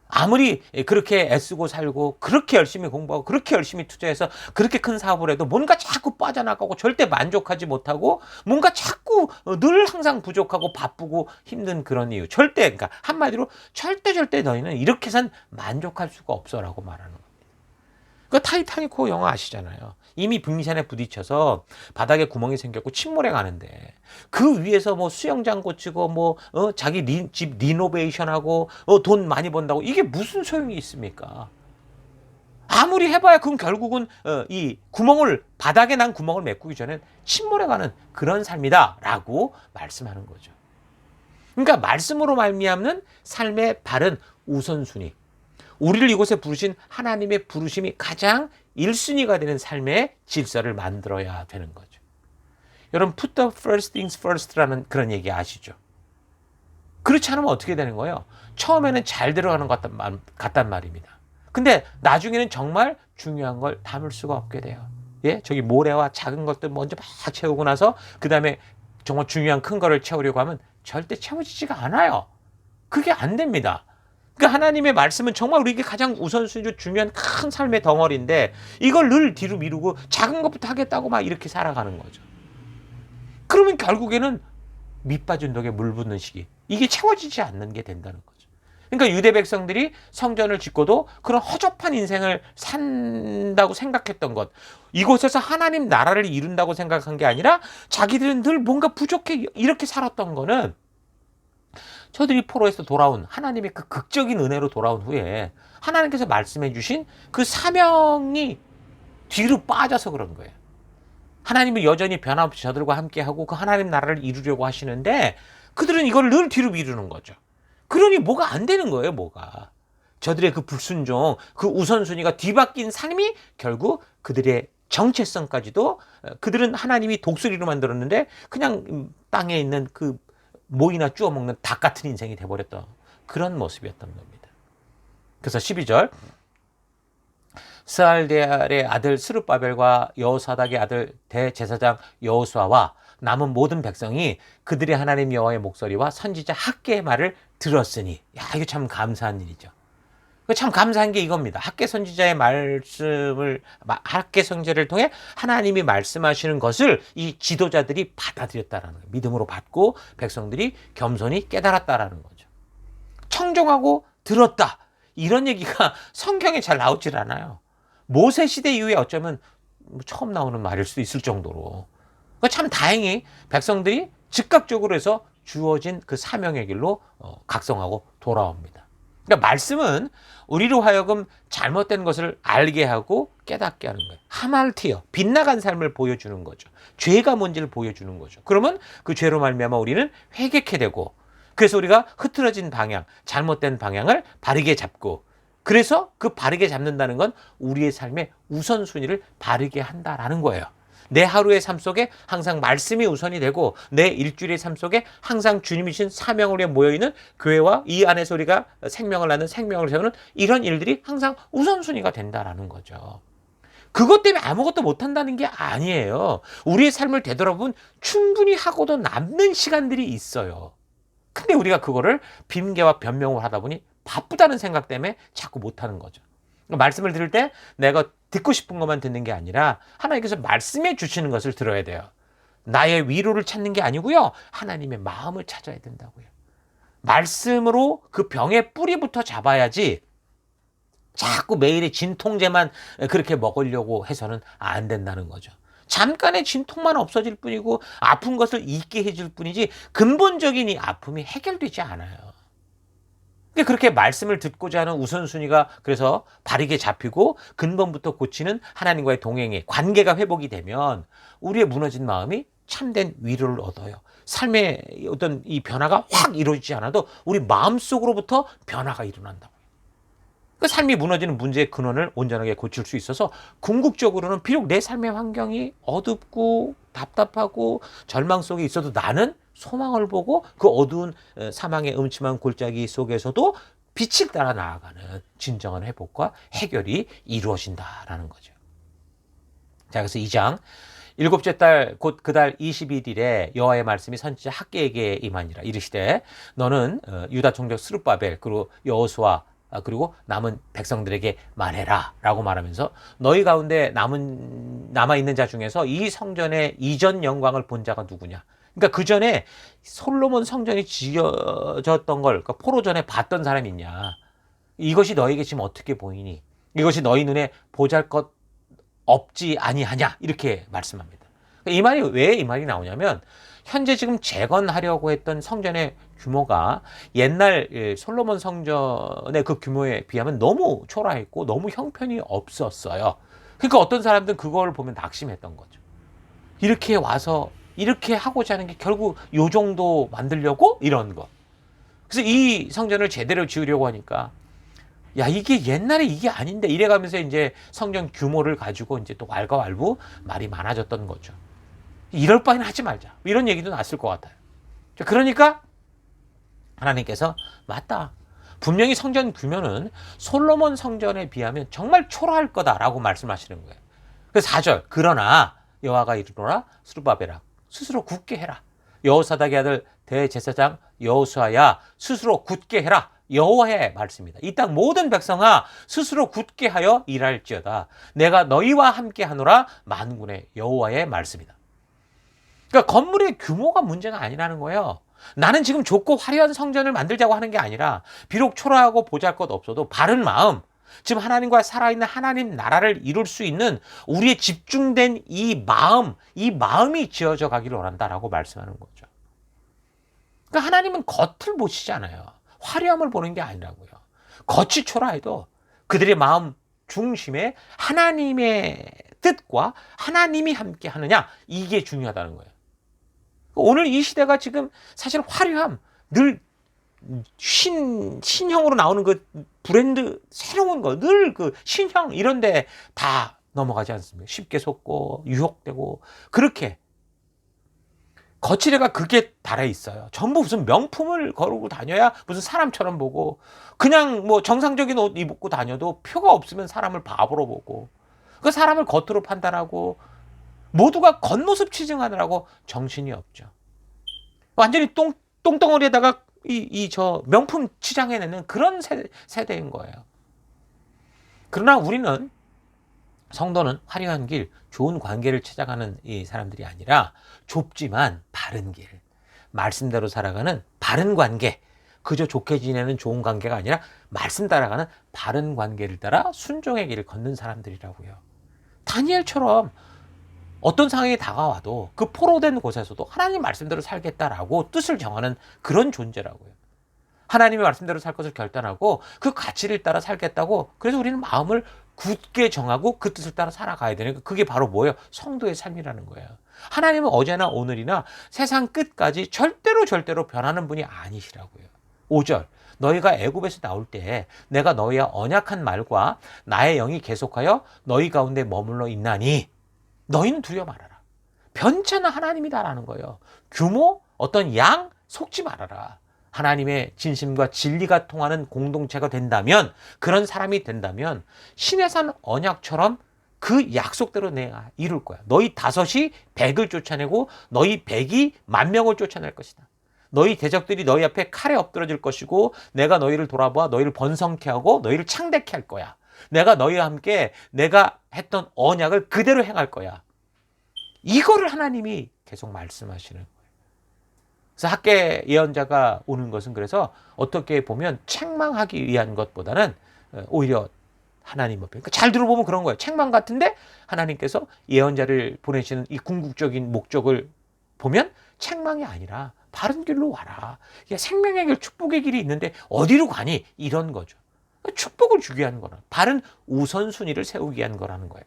아무리 그렇게 애쓰고 살고 그렇게 열심히 공부하고 그렇게 열심히 투자해서 그렇게 큰 사업을 해도 뭔가 자꾸 빠져나가고 절대 만족하지 못하고 뭔가 자꾸 늘 항상 부족하고 바쁘고 힘든 그런 이유. 그러니까 한마디로 절대 너희는 이렇게 산 만족할 수가 없어라고 말하는 거예요. 그 타이타닉호 영화 아시잖아요. 이미 빙산에 부딪혀서 바닥에 구멍이 생겼고 침몰해 가는데 그 위에서 뭐 수영장 고치고 자기 집 리노베이션하고 돈 많이 번다고 이게 무슨 소용이 있습니까? 아무리 해봐야 그건 결국은 이 바닥에 난 구멍을 메꾸기 전에 침몰해 가는 그런 삶이다라고 말씀하는 거죠. 그러니까 말씀으로 말미암는 삶의 바른 우선순위. 우리를 이곳에 부르신 하나님의 부르심이 가장 1순위가 되는 삶의 질서를 만들어야 되는 거죠. 여러분, put the first things first라는 그런 얘기 아시죠? 그렇지 않으면 어떻게 되는 거예요? 처음에는 잘 들어가는 것 같단 말입니다. 근데 나중에는 정말 중요한 걸 담을 수가 없게 돼요. 예? 저기 모래와 작은 것들 먼저 막 채우고 나서 그 다음에 정말 중요한 큰 거를 채우려고 하면 절대 채워지지가 않아요. 그게 안 됩니다. 그러니까 하나님의 말씀은 정말 우리에게 가장 우선순위로 중요한 큰 삶의 덩어리인데 이걸 늘 뒤로 미루고 작은 것부터 하겠다고 막 이렇게 살아가는 거죠. 그러면 결국에는 밑빠진 독에 물 붓는 시기. 이게 채워지지 않는 게 된다는 거죠. 그러니까 유대 백성들이 성전을 짓고도 그런 허접한 인생을 산다고 생각했던 것. 이곳에서 하나님 나라를 이룬다고 생각한 게 아니라 자기들은 늘 뭔가 부족해 이렇게 살았던 거는 저들이 포로에서 돌아온 하나님의 그 극적인 은혜로 돌아온 후에 하나님께서 말씀해 주신 그 사명이 뒤로 빠져서 그런 거예요. 하나님은 여전히 변함없이 저들과 함께하고 그 하나님 나라를 이루려고 하시는데 그들은 이걸 늘 뒤로 미루는 거죠. 그러니 뭐가 안 되는 거예요, 뭐가. 저들의 그 불순종, 그 우선순위가 뒤바뀐 삶이 결국 그들의 정체성까지도 그들은 하나님이 독수리로 만들었는데 그냥 땅에 있는 그 모이나 쭈어 먹는 닭 같은 인생이 돼버렸던 그런 모습이었던 겁니다. 그래서 12절 스알디엘의 아들 스룹바벨과 여호사닥의 아들 대제사장 여호수아와 남은 모든 백성이 그들의 하나님 여호와의 목소리와 선지자 학개의 말을 들었으니 이게 참 감사한 일이죠. 참 감사한 게 이겁니다. 학개 선지자의 학개 선지자를 통해 하나님이 말씀하시는 것을 이 지도자들이 받아들였다라는 거예요. 믿음으로 받고 백성들이 겸손히 깨달았다라는 거죠. 청종하고 들었다. 이런 얘기가 성경에 잘 나오질 않아요. 모세 시대 이후에 어쩌면 처음 나오는 말일 수도 있을 정도로. 참 다행히 백성들이 즉각적으로 해서 주어진 그 사명의 길로 각성하고 돌아옵니다. 그러니까 말씀은 우리로 하여금 잘못된 것을 알게 하고 깨닫게 하는 거예요. 하말티어, 빗나간 삶을 보여주는 거죠. 죄가 뭔지를 보여주는 거죠. 그러면 그 죄로 말미암아 우리는 회개케 되고 그래서 우리가 흐트러진 방향, 잘못된 방향을 바르게 잡고 그래서 그 바르게 잡는다는 건 우리의 삶의 우선순위를 바르게 한다라는 거예요. 내 하루의 삶 속에 항상 말씀이 우선이 되고 내 일주일의 삶 속에 항상 주님이 주신 사명을 위해 모여있는 교회와 이 안에서 우리가 생명을 낳는 생명을 세우는 이런 일들이 항상 우선순위가 된다라는 거죠. 그것 때문에 아무것도 못한다는 게 아니에요. 우리의 삶을 되돌아보면 충분히 하고도 남는 시간들이 있어요. 근데 우리가 그거를 빙계와 변명을 하다 보니 바쁘다는 생각 때문에 자꾸 못하는 거죠. 말씀을 들을 때 내가 듣고 싶은 것만 듣는 게 아니라 하나님께서 말씀해 주시는 것을 들어야 돼요. 나의 위로를 찾는 게 아니고요. 하나님의 마음을 찾아야 된다고요. 말씀으로 그 병의 뿌리부터 잡아야지 자꾸 매일의 진통제만 그렇게 먹으려고 해서는 안 된다는 거죠. 잠깐의 진통만 없어질 뿐이고 아픈 것을 잊게 해줄 뿐이지 근본적인 이 아픔이 해결되지 않아요. 그렇게 말씀을 듣고자 하는 우선순위가 그래서 바르게 잡히고 근본부터 고치는 하나님과의 동행의 관계가 회복이 되면 우리의 무너진 마음이 참된 위로를 얻어요. 삶의 어떤 이 변화가 확 이루어지지 않아도 우리 마음속으로부터 변화가 일어난다고요. 그 삶이 무너지는 문제의 근원을 온전하게 고칠 수 있어서 궁극적으로는 비록 내 삶의 환경이 어둡고 답답하고 절망 속에 있어도 나는 소망을 보고 그 어두운 사망의 음침한 골짜기 속에서도 빛을 따라 나아가는 진정한 회복과 해결이 이루어진다라는 거죠. 자, 그래서 2장 7째 달 곧 그 달 20일에 여호와의 말씀이 선지자 학개에게 임하니라. 이르시되 너는 유다 총독 스룹바벨 그리고 여호수아 그리고 남은 백성들에게 말해라 라고 말하면서 너희 가운데 남아있는 자 중에서 이 성전의 이전 영광을 본 자가 누구냐. 그러니까 그 전에 솔로몬 성전이 지어졌던 걸 그러니까 포로전에 봤던 사람이 있냐. 이것이 너에게 지금 어떻게 보이니? 이것이 너희 눈에 보잘것 없지 아니하냐 이렇게 말씀합니다. 이 말이 왜 이 말이 나오냐면 현재 지금 재건하려고 했던 성전의 규모가 옛날 솔로몬 성전의 그 규모에 비하면 너무 초라했고 너무 형편이 없었어요. 그러니까 어떤 사람들은 그걸 보면 낙심했던 거죠. 이렇게 와서 이렇게 하고자 하는 게 결국 요 정도 만들려고 이런 거. 그래서 이 성전을 제대로 지으려고 하니까 야, 이게 옛날에 이게 아닌데 이래가면서 이제 성전 규모를 가지고 이제 또 왈가왈부 말이 많아졌던 거죠. 이럴 바에는 하지 말자. 이런 얘기도 났을 것 같아요. 그러니까 하나님께서 맞다. 분명히 성전 규모는 솔로몬 성전에 비하면 정말 초라할 거다라고 말씀하시는 거예요. 그래서 4절 그러나 여호와가 이르노라 스룹바벨아 스스로 굳게 해라. 여호사닥의 아들 대제사장 여호수아야 스스로 굳게 해라. 여호와의 말씀입니다. 이 땅 모든 백성아 스스로 굳게 하여 일할지어다. 내가 너희와 함께 하노라. 만군의 여호와의 말씀이다. 그러니까 건물의 규모가 문제가 아니라는 거예요. 나는 지금 좁고 화려한 성전을 만들자고 하는 게 아니라 비록 초라하고 보잘것 없어도 바른 마음, 지금 하나님과 살아있는 하나님 나라를 이룰 수 있는 우리의 집중된 이 마음이 지어져 가기를 원한다라고 말씀하는 거죠. 그러니까 하나님은 겉을 보시잖아요. 화려함을 보는 게 아니라고요. 겉이 초라해도 그들의 마음 중심에 하나님의 뜻과 하나님이 함께 하느냐 이게 중요하다는 거예요. 오늘 이 시대가 지금 사실 화려함, 늘 신형으로 나오는 그 브랜드 새로운 거, 늘 그 신형 이런 데 다 넘어가지 않습니까? 쉽게 속고 유혹되고 그렇게 거칠애가 그게 달해 있어요. 전부 무슨 명품을 거르고 다녀야 무슨 사람처럼 보고 그냥 뭐 정상적인 옷 입고 다녀도 표가 없으면 사람을 바보로 보고 그 사람을 겉으로 판단하고 모두가 겉모습 치증하느라고 정신이 없죠. 완전히 똥덩어리에다가 저 명품 치장해내는 그런 세대인 거예요. 그러나 우리는 성도는 화려한 길, 좋은 관계를 찾아가는 이 사람들이 아니라 좁지만 바른 길, 말씀대로 살아가는 바른 관계, 그저 좋게 지내는 좋은 관계가 아니라 말씀 따라가는 바른 관계를 따라 순종의 길을 걷는 사람들이라고요. 다니엘처럼 어떤 상황이 다가와도 그 포로된 곳에서도 하나님 말씀대로 살겠다라고 뜻을 정하는 그런 존재라고요. 하나님의 말씀대로 살 것을 결단하고 그 가치를 따라 살겠다고 그래서 우리는 마음을 굳게 정하고 그 뜻을 따라 살아가야 되는 그게 바로 뭐예요? 성도의 삶이라는 거예요. 하나님은 어제나 오늘이나 세상 끝까지 절대로 변하는 분이 아니시라고요. 5절 너희가 애굽에서 나올 때 내가 너희와 언약한 말과 나의 영이 계속하여 너희 가운데 머물러 있나니 너희는 두려워 말아라. 변찮은 하나님이다라는 거예요. 규모, 어떤 양 속지 말아라. 하나님의 진심과 진리가 통하는 공동체가 된다면, 그런 사람이 된다면 신의 산 언약처럼 그 약속대로 내가 이룰 거야. 너희 5이 100을 쫓아내고 너희 100이 10,000명을 쫓아낼 것이다. 너희 대적들이 너희 앞에 칼에 엎드러질 것이고 내가 너희를 돌아보아 너희를 번성케 하고 너희를 창대케 할 거야. 내가 너희와 함께 내가 했던 언약을 그대로 행할 거야. 이거를 하나님이 계속 말씀하시는 거예요. 그래서 학계 예언자가 오는 것은 그래서 어떻게 보면 책망하기 위한 것보다는 오히려 하나님 앞에, 그러니까 잘 들어보면 그런 거예요. 책망 같은데 하나님께서 예언자를 보내시는 이 궁극적인 목적을 보면 책망이 아니라 바른 길로 와라. 생명의 길, 축복의 길이 있는데 어디로 가니? 이런 거죠. 축복을 주기 위한 거는 바른 우선순위를 세우기 위한 거라는 거예요.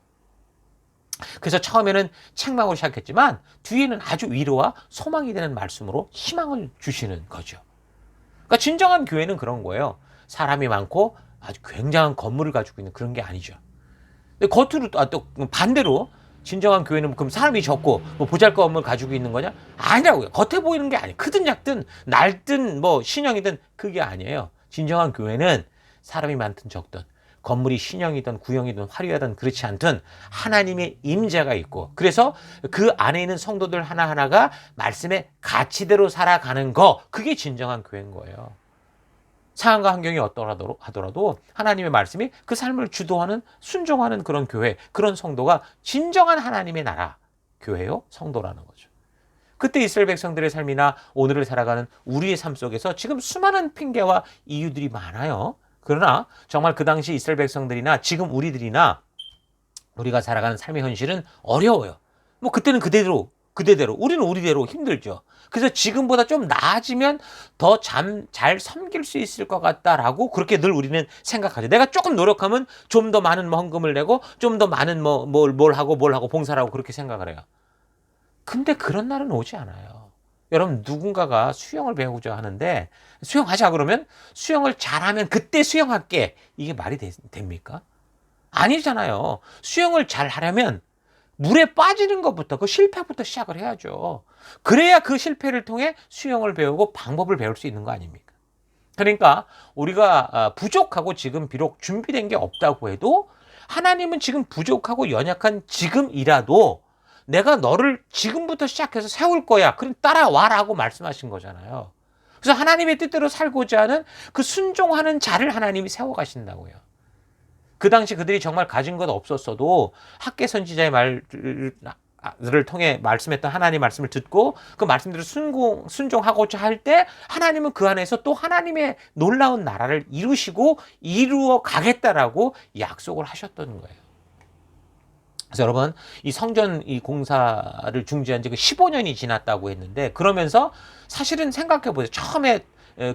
그래서 처음에는 책망으로 시작했지만 뒤에는 아주 위로와 소망이 되는 말씀으로 희망을 주시는 거죠. 그러니까 진정한 교회는 그런 거예요. 사람이 많고 아주 굉장한 건물을 가지고 있는 그런 게 아니죠. 근데 겉으로 또 반대로 진정한 교회는 그럼 사람이 적고 뭐 보잘것없는 가지고 있는 거냐? 아니라고요. 겉에 보이는 게 아니에요. 크든 작든 낡든 뭐 신형이든 그게 아니에요. 진정한 교회는 사람이 많든 적든 건물이 신형이든 구형이든 화려하든 그렇지 않든 하나님의 임재가 있고 그래서 그 안에 있는 성도들 하나하나가 말씀의 가치대로 살아가는 거, 그게 진정한 교회인 거예요. 상황과 환경이 어떠하더라도 하더라도 하나님의 말씀이 그 삶을 주도하는 순종하는 그런 교회, 그런 성도가 진정한 하나님의 나라 교회요 성도라는 거죠. 그때 이스라엘 백성들의 삶이나 오늘을 살아가는 우리의 삶 속에서 지금 수많은 핑계와 이유들이 많아요. 그러나 정말 그 당시 이스라엘 백성들이나 지금 우리들이나 우리가 살아가는 삶의 현실은 어려워요. 뭐 그때는 그대로 우리는 우리대로 힘들죠. 그래서 지금보다 좀 나아지면 더 잘 섬길 수 있을 것 같다라고 그렇게 늘 우리는 생각하죠. 내가 조금 노력하면 좀 더 많은 헌금을 내고 좀 더 많은 뭘 하고 봉사를 하고 그렇게 생각을 해요. 근데 그런 날은 오지 않아요. 여러분, 누군가가 수영을 배우고자 하는데 수영하자 그러면 수영을 잘하면 그때 수영할게, 이게 말이 됩니까? 아니잖아요. 수영을 잘 하려면 물에 빠지는 것부터, 그 실패부터 시작을 해야죠. 그래야 그 실패를 통해 수영을 배우고 방법을 배울 수 있는 거 아닙니까? 그러니까 우리가 부족하고 지금 비록 준비된 게 없다고 해도 하나님은 지금 부족하고 연약한 지금이라도 내가 너를 지금부터 시작해서 세울 거야. 그럼 따라와라고 말씀하신 거잖아요. 그래서 하나님의 뜻대로 살고자 하는 그 순종하는 자를 하나님이 세워가신다고요. 그 당시 그들이 정말 가진 것 없었어도 학개 선지자의 말을 통해 말씀했던 하나님 말씀을 듣고 그 말씀대로 순종하고자 할 때 하나님은 그 안에서 또 하나님의 놀라운 나라를 이루어 가겠다라고 약속을 하셨던 거예요. 그래서 여러분, 이 성전 이 공사를 중지한 지 15년이 지났다고 했는데, 그러면서 사실은 생각해 보세요. 처음에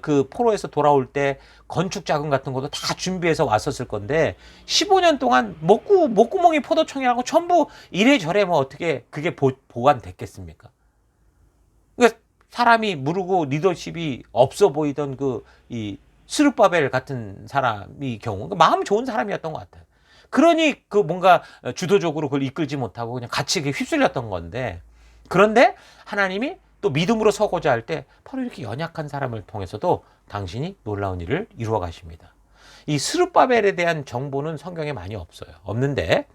그 포로에서 돌아올 때 건축 자금 같은 것도 다 준비해서 왔었을 건데 15년 동안 목구멍이 포도청이라고 전부 이래저래 뭐 어떻게 그게 보관됐겠습니까? 그러니까 사람이 무르고 리더십이 없어 보이던 이 스룹바벨 같은 사람이 경우 마음 좋은 사람이었던 것 같아요. 그러니 그 뭔가 주도적으로 그걸 이끌지 못하고 그냥 같이 휩쓸렸던 건데, 그런데 하나님이 또 믿음으로 서고자 할 때 바로 이렇게 연약한 사람을 통해서도 당신이 놀라운 일을 이루어 가십니다. 이 스룹바벨에 대한 정보는 성경에 많이 없는데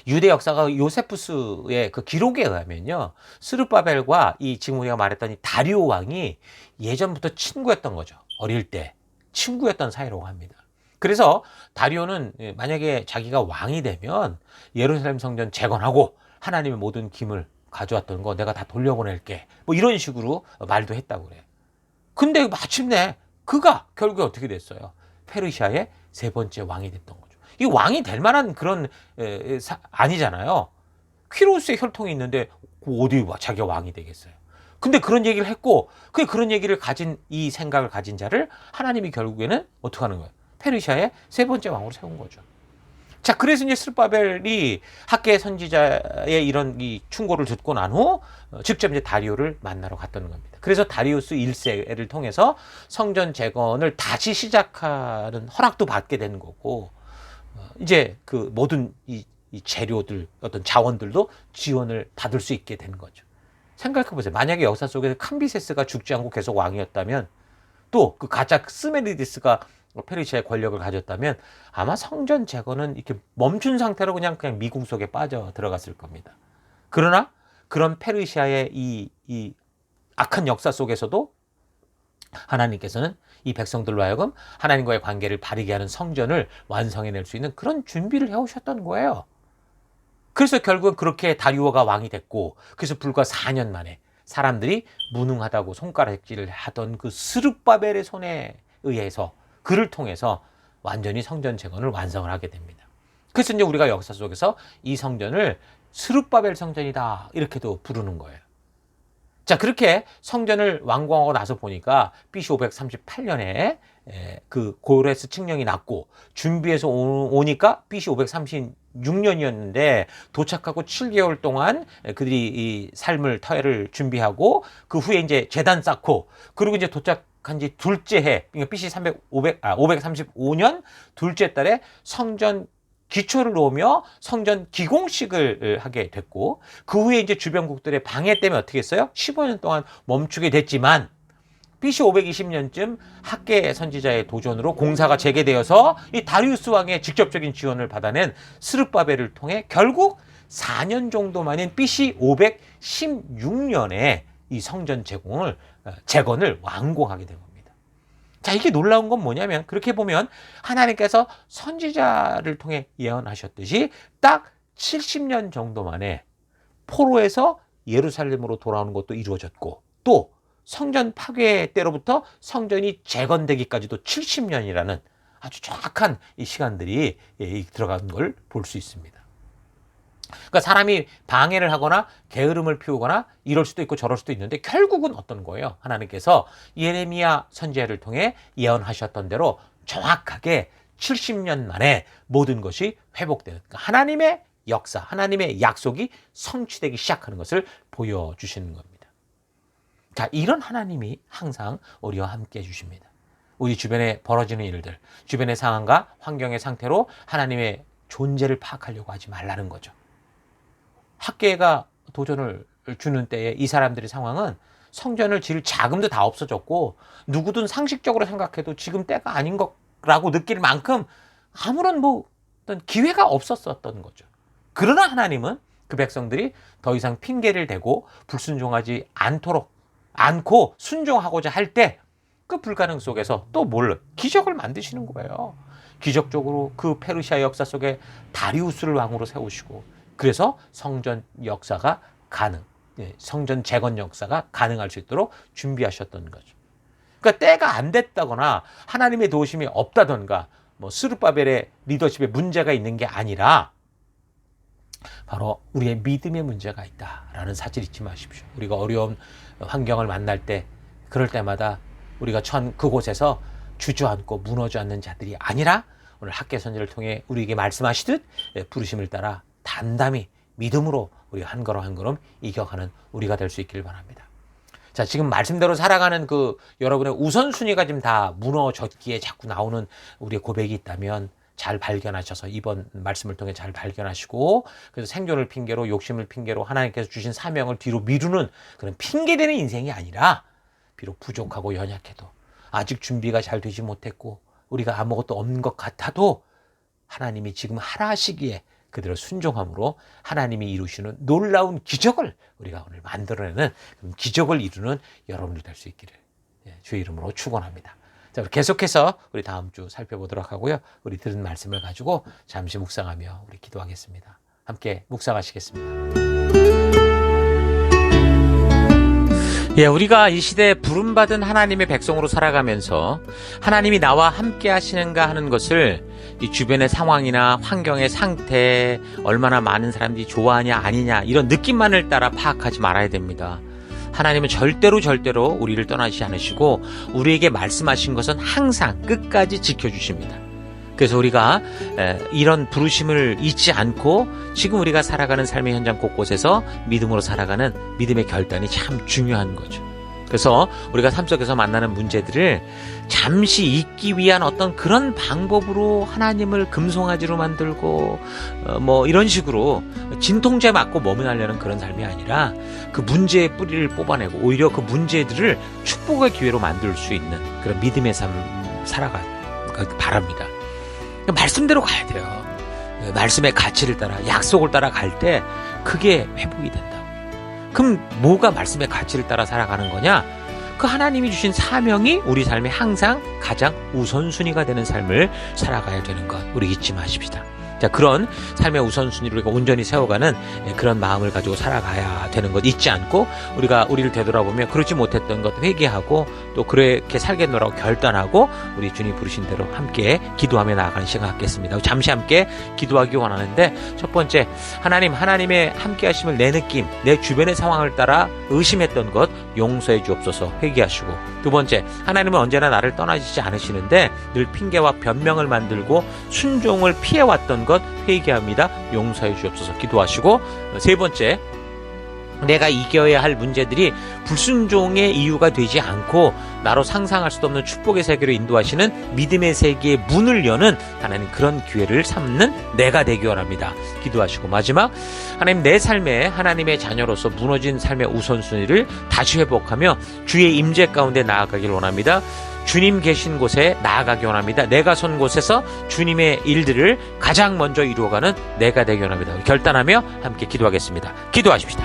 유대 역사가 요세푸스의 그 기록에 의하면요, 스룹바벨과 이 지금 우리가 말했던 이 다리오 왕이 예전부터 친구였던 거죠. 어릴 때 친구였던 사이라고 합니다. 그래서 다리오는 만약에 자기가 왕이 되면 예루살렘 성전 재건하고 하나님의 모든 김을 가져왔던 거 내가 다 돌려보낼게, 뭐 이런 식으로 말도 했다고 그래요. 근데 마침내 그가 결국에 어떻게 됐어요? 페르시아의 3번째 왕이 됐던 거죠. 이 왕이 될 만한 그런 아니잖아요. 퀴로스의 혈통이 있는데 어디 자기가 왕이 되겠어요? 근데 그런 얘기를 했고, 그런 얘기를 가진, 이 생각을 가진 자를 하나님이 결국에는 어떻게 하는 거예요? 페르시아의 3번째 왕으로 세운 거죠. 자, 그래서 이제 스룹바벨이 학개 선지자의 이런 이 충고를 듣고 난 후 직접 이제 다리오를 만나러 갔다는 겁니다. 그래서 다리우스 1세를 통해서 성전 재건을 다시 시작하는 허락도 받게 되는 거고, 이제 그 모든 이 재료들, 어떤 자원들도 지원을 받을 수 있게 되는 거죠. 생각해 보세요. 만약에 역사 속에서 캄비세스가 죽지 않고 계속 왕이었다면, 또 그 가짜 스메리디스가 페르시아의 권력을 가졌다면 아마 성전 재건은 이렇게 멈춘 상태로 그냥 미궁 속에 빠져 들어갔을 겁니다. 그러나 그런 페르시아의 이 악한 역사 속에서도 하나님께서는 이 백성들로 하여금 하나님과의 관계를 바르게 하는 성전을 완성해낼 수 있는 그런 준비를 해오셨던 거예요. 그래서 결국은 그렇게 다리오가 왕이 됐고, 그래서 불과 4년 만에 사람들이 무능하다고 손가락질을 하던 그 스룹바벨의 손에 의해서, 그를 통해서 완전히 성전 재건을 완성을 하게 됩니다. 그래서 이제 우리가 역사 속에서 이 성전을 스룹바벨 성전이다 이렇게도 부르는 거예요. 자, 그렇게 성전을 완공하고 나서 보니까 BC 538년에 그 고레스 칙령이 났고, 준비해서 오니까 BC 536년이었는데 도착하고 7개월 동안 그들이 이 삶을 터를 준비하고, 그 후에 이제 제단 쌓고, 그리고 이제 도착한 지 둘째 해, 그러니까 BC 535년 둘째 달에 성전 기초를 놓으며 성전 기공식을 하게 됐고, 그 후에 이제 주변국들의 방해 때문에 어떻게 했어요? 15년 동안 멈추게 됐지만, BC 520년쯤 학계 선지자의 도전으로 공사가 재개되어서 이 다리우스 왕의 직접적인 지원을 받아낸 스룹바벨을 통해 결국 4년 정도 만인 BC 516년에 이 성전 재건을 완공하게 된 겁니다. 자, 이게 놀라운 건 뭐냐면, 그렇게 보면 하나님께서 선지자를 통해 예언하셨듯이 딱 70년 정도 만에 포로에서 예루살렘으로 돌아오는 것도 이루어졌고, 또 성전 파괴 때로부터 성전이 재건되기까지도 70년이라는 아주 정확한 이 시간들이 들어간 걸 볼 수 있습니다. 그러니까 사람이 방해를 하거나 게으름을 피우거나 이럴 수도 있고 저럴 수도 있는데, 결국은 어떤 거예요? 하나님께서 예레미야 선지자를 통해 예언하셨던 대로 정확하게 70년 만에 모든 것이 회복되는, 그러니까 하나님의 역사, 하나님의 약속이 성취되기 시작하는 것을 보여주시는 겁니다. 자, 이런 하나님이 항상 우리와 함께 해주십니다. 우리 주변에 벌어지는 일들, 주변의 상황과 환경의 상태로 하나님의 존재를 파악하려고 하지 말라는 거죠. 학계가 도전을 주는 때에 이 사람들의 상황은 성전을 지을 자금도 다 없어졌고, 누구든 상식적으로 생각해도 지금 때가 아닌 거라고 느낄 만큼 아무런 어떤 기회가 없었던 거죠. 그러나 하나님은 그 백성들이 더 이상 핑계를 대고 불순종하지 않고 순종하고자 할 때, 그 불가능 속에서 또 기적을 만드시는 거예요. 기적적으로 그 페르시아 역사 속에 다리우스를 왕으로 세우시고, 그래서 성전 재건 역사가 가능할 수 있도록 준비하셨던 거죠. 그러니까 때가 안 됐다거나 하나님의 도우심이 없다던가 스룹바벨의 리더십에 문제가 있는 게 아니라, 바로 우리의 믿음의 문제가 있다라는 사실 잊지 마십시오. 우리가 어려운 환경을 만날 때, 그럴 때마다 우리가 그곳에서 주저앉고 무너져 앉는 자들이 아니라, 오늘 학계 선지를 통해 우리에게 말씀하시듯 부르심을 따라 담담히 믿음으로 우리가 한 걸음 한 걸음 이겨가는 우리가 될 수 있기를 바랍니다. 자, 지금 말씀대로 살아가는 여러분의 우선순위가 지금 다 무너졌기에 자꾸 나오는 우리의 고백이 있다면, 잘 발견하셔서 이번 말씀을 통해 잘 발견하시고, 그래서 생존을 핑계로, 욕심을 핑계로 하나님께서 주신 사명을 뒤로 미루는 그런 핑계대는 인생이 아니라, 비록 부족하고 연약해도, 아직 준비가 잘 되지 못했고 우리가 아무것도 없는 것 같아도, 하나님이 지금 하라 하시기에 그대로 순종함으로 하나님이 이루시는 놀라운 기적을 우리가 오늘 만들어내는, 기적을 이루는 여러분들 될 수 있기를 주의 이름으로 축원합니다. 자, 계속해서 우리 다음 주 살펴보도록 하고요. 우리 들은 말씀을 가지고 잠시 묵상하며 우리 기도하겠습니다. 함께 묵상하시겠습니다. 우리가 이 시대에 부름받은 하나님의 백성으로 살아가면서 하나님이 나와 함께 하시는가 하는 것을 이 주변의 상황이나 환경의 상태, 얼마나 많은 사람들이 좋아하냐 아니냐, 이런 느낌만을 따라 파악하지 말아야 됩니다. 하나님은 절대로 우리를 떠나지 않으시고 우리에게 말씀하신 것은 항상 끝까지 지켜주십니다. 그래서 우리가 이런 부르심을 잊지 않고 지금 우리가 살아가는 삶의 현장 곳곳에서 믿음으로 살아가는 믿음의 결단이 참 중요한 거죠. 그래서 우리가 삶 속에서 만나는 문제들을 잠시 잊기 위한 어떤 그런 방법으로 하나님을 금송아지로 만들고 이런 식으로 진통제 맞고 머무르려는 그런 삶이 아니라, 그 문제의 뿌리를 뽑아내고 오히려 그 문제들을 축복의 기회로 만들 수 있는 그런 믿음의 삶 살아가기 바랍니다. 말씀대로 가야 돼요. 말씀의 가치를 따라, 약속을 따라 갈 때 그게 회복이 된다고. 그럼 뭐가 말씀의 가치를 따라 살아가는 거냐? 그 하나님이 주신 사명이 우리 삶에 항상 가장 우선순위가 되는 삶을 살아가야 되는 것, 우리 잊지 마십시다. 자, 그런 삶의 우선순위를 우리가 온전히 세워가는 그런 마음을 가지고 살아가야 되는 것 잊지 않고 우리가 우리를 되돌아보며 그러지 못했던 것 회개하고 또 그렇게 살겠노라고 결단하고 우리 주님 부르신 대로 함께 기도하며 나아가는 시간 갖겠습니다. 잠시 함께 기도하기 원하는데 첫 번째, 하나님의 함께 하심을 내 느낌, 내 주변의 상황을 따라 의심했던 것 용서해 주옵소서 회개하시고, 두 번째, 하나님은 언제나 나를 떠나시지 않으시는데 늘 핑계와 변명을 만들고 순종을 피해왔던 것 회개합니다. 용서해 주옵소서 기도하시고, 세 번째, 내가 이겨야 할 문제들이 불순종의 이유가 되지 않고 나로 상상할 수도 없는 축복의 세계로 인도하시는 믿음의 세계의 문을 여는 하나님 그런 기회를 삼는 내가 되기 원합니다. 기도하시고, 마지막, 하나님 내 삶에 하나님의 자녀로서 무너진 삶의 우선순위를 다시 회복하며 주의 임재 가운데 나아가길 원합니다. 주님 계신 곳에 나아가기 원합니다. 내가 선 곳에서 주님의 일들을 가장 먼저 이루어가는 내가 되기 원합니다. 결단하며 함께 기도하겠습니다. 기도하십시다.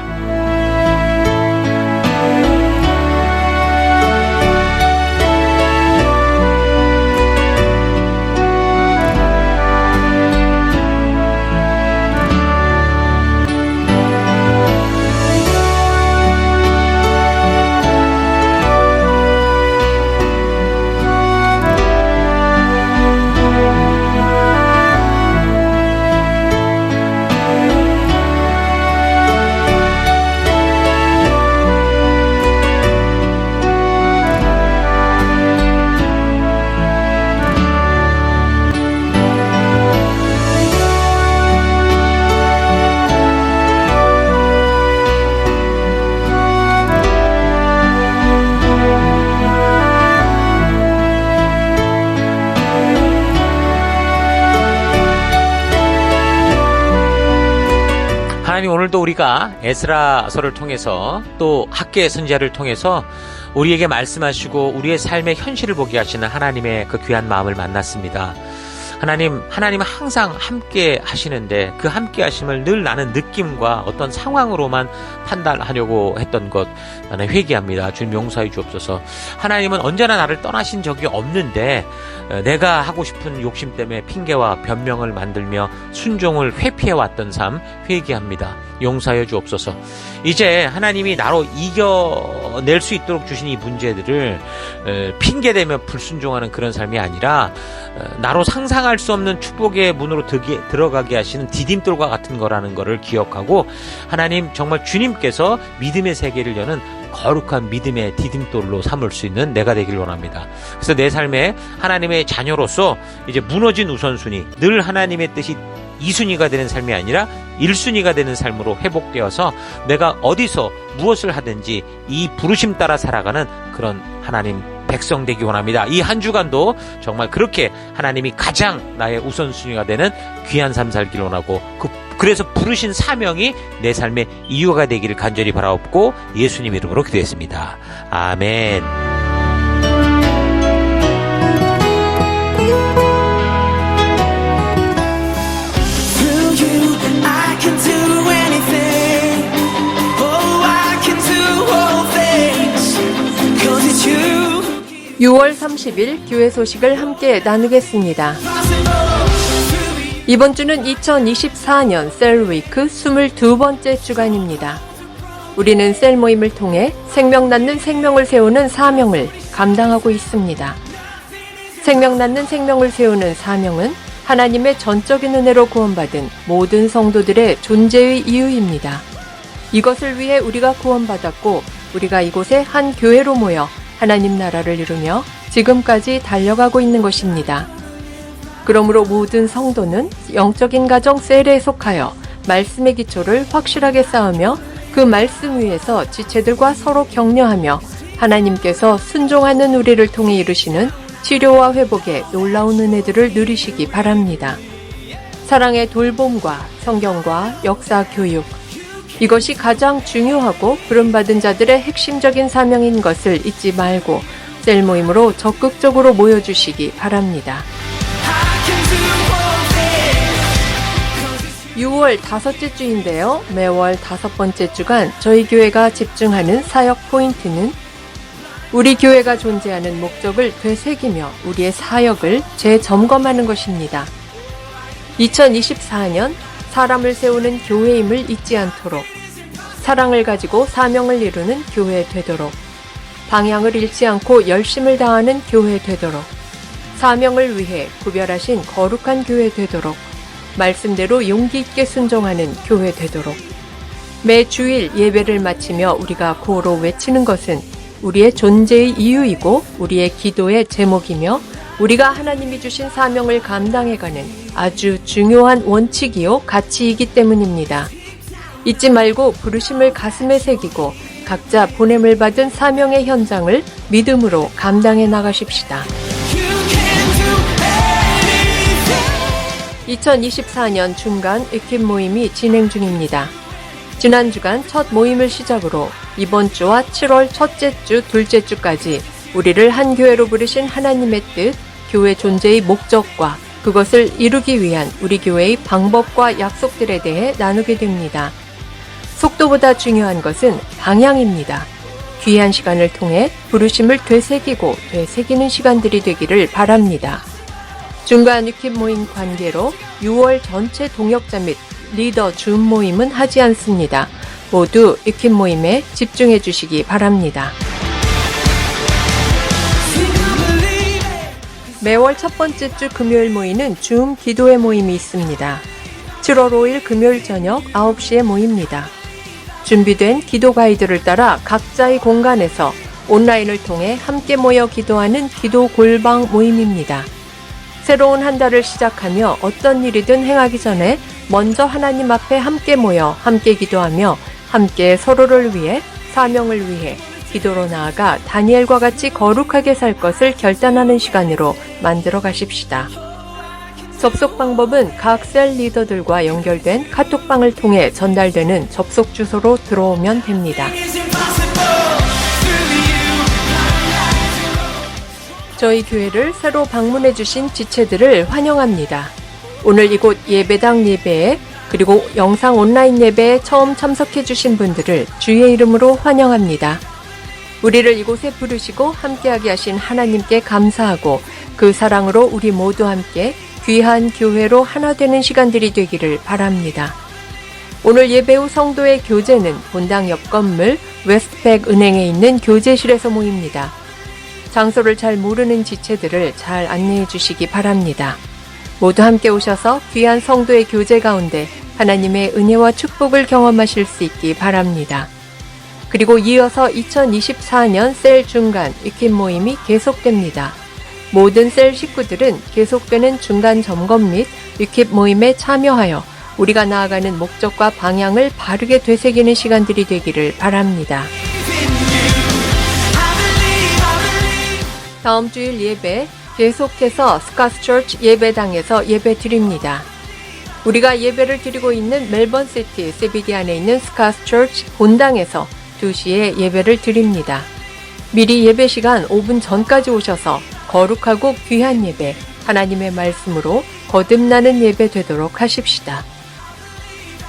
하나님, 오늘도 우리가 에스라서를 통해서 또 학개의 선지자를 통해서 우리에게 말씀하시고 우리의 삶의 현실을 보게 하시는 하나님의 그 귀한 마음을 만났습니다. 하나님은 항상 함께 하시는데 그 함께 하심을 늘 나는 느낌과 어떤 상황으로만 판단하려고 했던 것 나는 회개합니다. 주님 용서해 주옵소서. 하나님은 언제나 나를 떠나신 적이 없는데 내가 하고 싶은 욕심 때문에 핑계와 변명을 만들며 순종을 회피해왔던 삶 회개합니다. 용서해 주옵소서. 이제 하나님이 나로 이겨낼 수 있도록 주신 이 문제들을 핑계대며 불순종하는 그런 삶이 아니라 나로 상상할 수 없는 축복의 문으로 들어가게 하시는 디딤돌과 같은 거라는 것을 기억하고, 하나님 정말 주님께서 믿음의 세계를 여는 거룩한 믿음의 디딤돌로 삼을 수 있는 내가 되길 원합니다. 그래서 내 삶에 하나님의 자녀로서 이제 무너진 우선순위, 늘 하나님의 뜻이 2순위가 되는 삶이 아니라 1순위가 되는 삶으로 회복되어서 내가 어디서 무엇을 하든지 이 부르심 따라 살아가는 그런 하나님 백성 되기 원합니다. 이 한 주간도 정말 그렇게 하나님이 가장 나의 우선순위가 되는 귀한 삶 살기를 원하고, 그래서 부르신 사명이 내 삶의 이유가 되기를 간절히 바라옵고 예수님 이름으로 기도했습니다. 아멘. I can do anything. Oh, I can do all things. 'Cause it's you. 6월 30일 교회 소식을 함께 나누겠습니다. 이번 주는 2024년 셀위크 22번째 주간입니다. 우리는 셀 모임을 통해 생명 낳는 생명을 세우는 사명을 감당하고 있습니다. 생명 낳는 생명을 세우는 사명은 하나님의 전적인 은혜로 구원받은 모든 성도들의 존재의 이유입니다. 이것을 위해 우리가 구원받았고 우리가 이곳에 한 교회로 모여 하나님 나라를 이루며 지금까지 달려가고 있는 것입니다. 그러므로 모든 성도는 영적인 가정 셀에 속하여 말씀의 기초를 확실하게 쌓으며 그 말씀 위에서 지체들과 서로 격려하며 하나님께서 순종하는 우리를 통해 이루시는 치료와 회복의 놀라운 은혜들을 누리시기 바랍니다. 사랑의 돌봄과 성경과 역사 교육, 이것이 가장 중요하고 부름받은 자들의 핵심적인 사명인 것을 잊지 말고 셀 모임으로 적극적으로 모여주시기 바랍니다. 6월 5째 주인데요. 매월 5번째 주간 저희 교회가 집중하는 사역 포인트는 우리 교회가 존재하는 목적을 되새기며 우리의 사역을 재점검하는 것입니다. 2024년 사람을 세우는 교회임을 잊지 않도록, 사랑을 가지고 사명을 이루는 교회 되도록, 방향을 잃지 않고 열심을 다하는 교회 되도록, 사명을 위해 구별하신 거룩한 교회 되도록, 말씀대로 용기 있게 순종하는 교회 되도록. 매 주일 예배를 마치며 우리가 구호로 외치는 것은 우리의 존재의 이유이고 우리의 기도의 제목이며 우리가 하나님이 주신 사명을 감당해가는 아주 중요한 원칙이요 가치이기 때문입니다. 잊지 말고 부르심을 가슴에 새기고 각자 보냄을 받은 사명의 현장을 믿음으로 감당해 나가십시다. 2024년 중간 에킵 모임이 진행 중입니다. 지난 주간 첫 모임을 시작으로 이번 주와 7월 첫째 주, 둘째 주까지 우리를 한 교회로 부르신 하나님의 뜻, 교회 존재의 목적과 그것을 이루기 위한 우리 교회의 방법과 약속들에 대해 나누게 됩니다. 속도보다 중요한 것은 방향입니다. 귀한 시간을 통해 부르심을 되새기는 시간들이 되기를 바랍니다. 중간 위킵 모임 관계로 6월 전체 동역자 및 리더 줌 모임은 하지 않습니다. 모두 위킵 모임에 집중해 주시기 바랍니다. 매월 첫 번째 주 금요일 모이는 줌 기도회 모임이 있습니다. 7월 5일 금요일 저녁 9시에 모입니다. 준비된 기도 가이드를 따라 각자의 공간에서 온라인을 통해 함께 모여 기도하는 기도 골방 모임입니다. 새로운 한 달을 시작하며 어떤 일이든 행하기 전에 먼저 하나님 앞에 함께 모여 함께 기도하며 함께 서로를 위해 사명을 위해 기도로 나아가 다니엘과 같이 거룩하게 살 것을 결단하는 시간으로 만들어 가십시다. 접속 방법은 각 셀 리더들과 연결된 카톡방을 통해 전달되는 접속 주소로 들어오면 됩니다. 저희 교회를 새로 방문해 주신 지체들을 환영합니다. 오늘 이곳 예배당 예배에 그리고 영상 온라인 예배에 처음 참석해 주신 분들을 주의 이름으로 환영합니다. 우리를 이곳에 부르시고 함께하게 하신 하나님께 감사하고 그 사랑으로 우리 모두 함께 귀한 교회로 하나 되는 시간들이 되기를 바랍니다. 오늘 예배 후 성도의 교제는 본당 옆 건물 웨스트팩 은행에 있는 교제실에서 모입니다. 장소를 잘 모르는 지체들을 잘 안내해 주시기 바랍니다. 모두 함께 오셔서 귀한 성도의 교제 가운데 하나님의 은혜와 축복을 경험하실 수 있기 바랍니다. 그리고 이어서 2024년 셀 중간 위킵 모임이 계속됩니다. 모든 셀 식구들은 계속되는 중간 점검 및 위킵 모임에 참여하여 우리가 나아가는 목적과 방향을 바르게 되새기는 시간들이 되기를 바랍니다. 다음 주일 예배 계속해서 스카스처치 예배당에서 예배 드립니다. 우리가 예배를 드리고 있는 멜번시티 CBD 안에 있는 스카스처치 본당에서 2시에 예배를 드립니다. 미리 예배 시간 5분 전까지 오셔서 거룩하고 귀한 예배, 하나님의 말씀으로 거듭나는 예배 되도록 하십시다.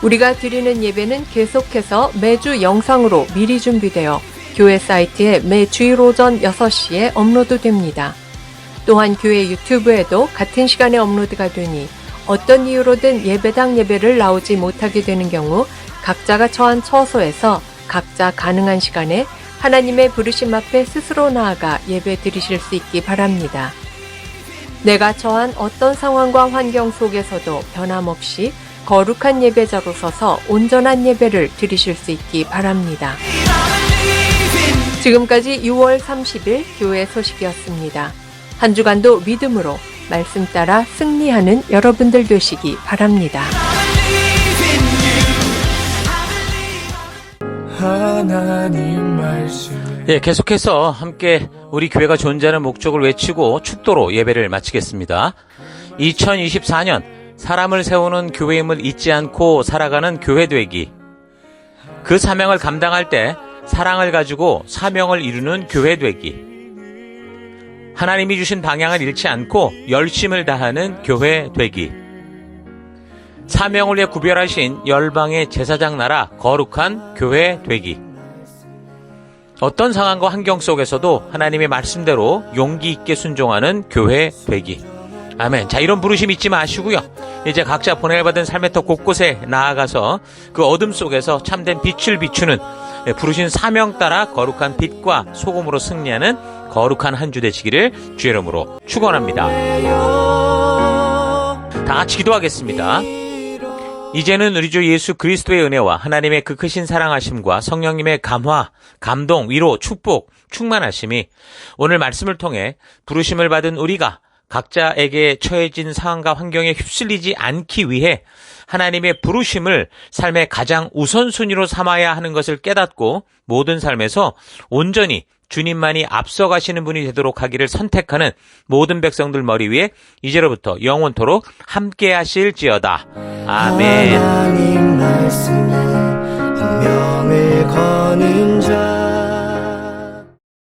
우리가 드리는 예배는 계속해서 매주 영상으로 미리 준비되어 교회 사이트에 매 주일 오전 6시에 업로드됩니다. 또한 교회 유튜브에도 같은 시간에 업로드가 되니 어떤 이유로든 예배당 예배를 나오지 못하게 되는 경우 각자가 처한 처소에서 각자 가능한 시간에 하나님의 부르심 앞에 스스로 나아가 예배 드리실 수 있기 바랍니다. 내가 처한 어떤 상황과 환경 속에서도 변함없이 거룩한 예배자로 서서 온전한 예배를 드리실 수 있기 바랍니다. 지금까지 6월 30일 교회 소식이었습니다. 한 주간도 믿음으로 말씀 따라 승리하는 여러분들 되시기 바랍니다. 하나님 말씀. 계속해서 함께 우리 교회가 존재하는 목적을 외치고 축도로 예배를 마치겠습니다. 2024년 사람을 세우는 교회임을 잊지 않고 살아가는 교회 되기. 그 사명을 감당할 때 사랑을 가지고 사명을 이루는 교회 되기. 하나님이 주신 방향을 잃지 않고 열심을 다하는 교회 되기. 사명을 위해 구별하신 열방의 제사장 나라 거룩한 교회 되기. 어떤 상황과 환경 속에서도 하나님의 말씀대로 용기 있게 순종하는 교회 되기. 아멘. 자, 이런 부르심 잊지 마시고요. 이제 각자 보내받은 삶의 터 곳곳에 나아가서 그 어둠 속에서 참된 빛을 비추는 부르신 사명 따라 거룩한 빛과 소금으로 승리하는 거룩한 한 주 되시기를 주의 이름으로 축원합니다. 다 같이 기도하겠습니다. 이제는 우리 주 예수 그리스도의 은혜와 하나님의 그 크신 사랑하심과 성령님의 감화, 감동, 위로, 축복, 충만하심이 오늘 말씀을 통해 부르심을 받은 우리가 각자에게 처해진 상황과 환경에 휩쓸리지 않기 위해 하나님의 부르심을 삶의 가장 우선순위로 삼아야 하는 것을 깨닫고 모든 삶에서 온전히 주님만이 앞서가시는 분이 되도록 하기를 선택하는 모든 백성들 머리 위에 이제로부터 영원토록 함께 하실지어다. 아멘. 하나님 말씀에 운명을 거는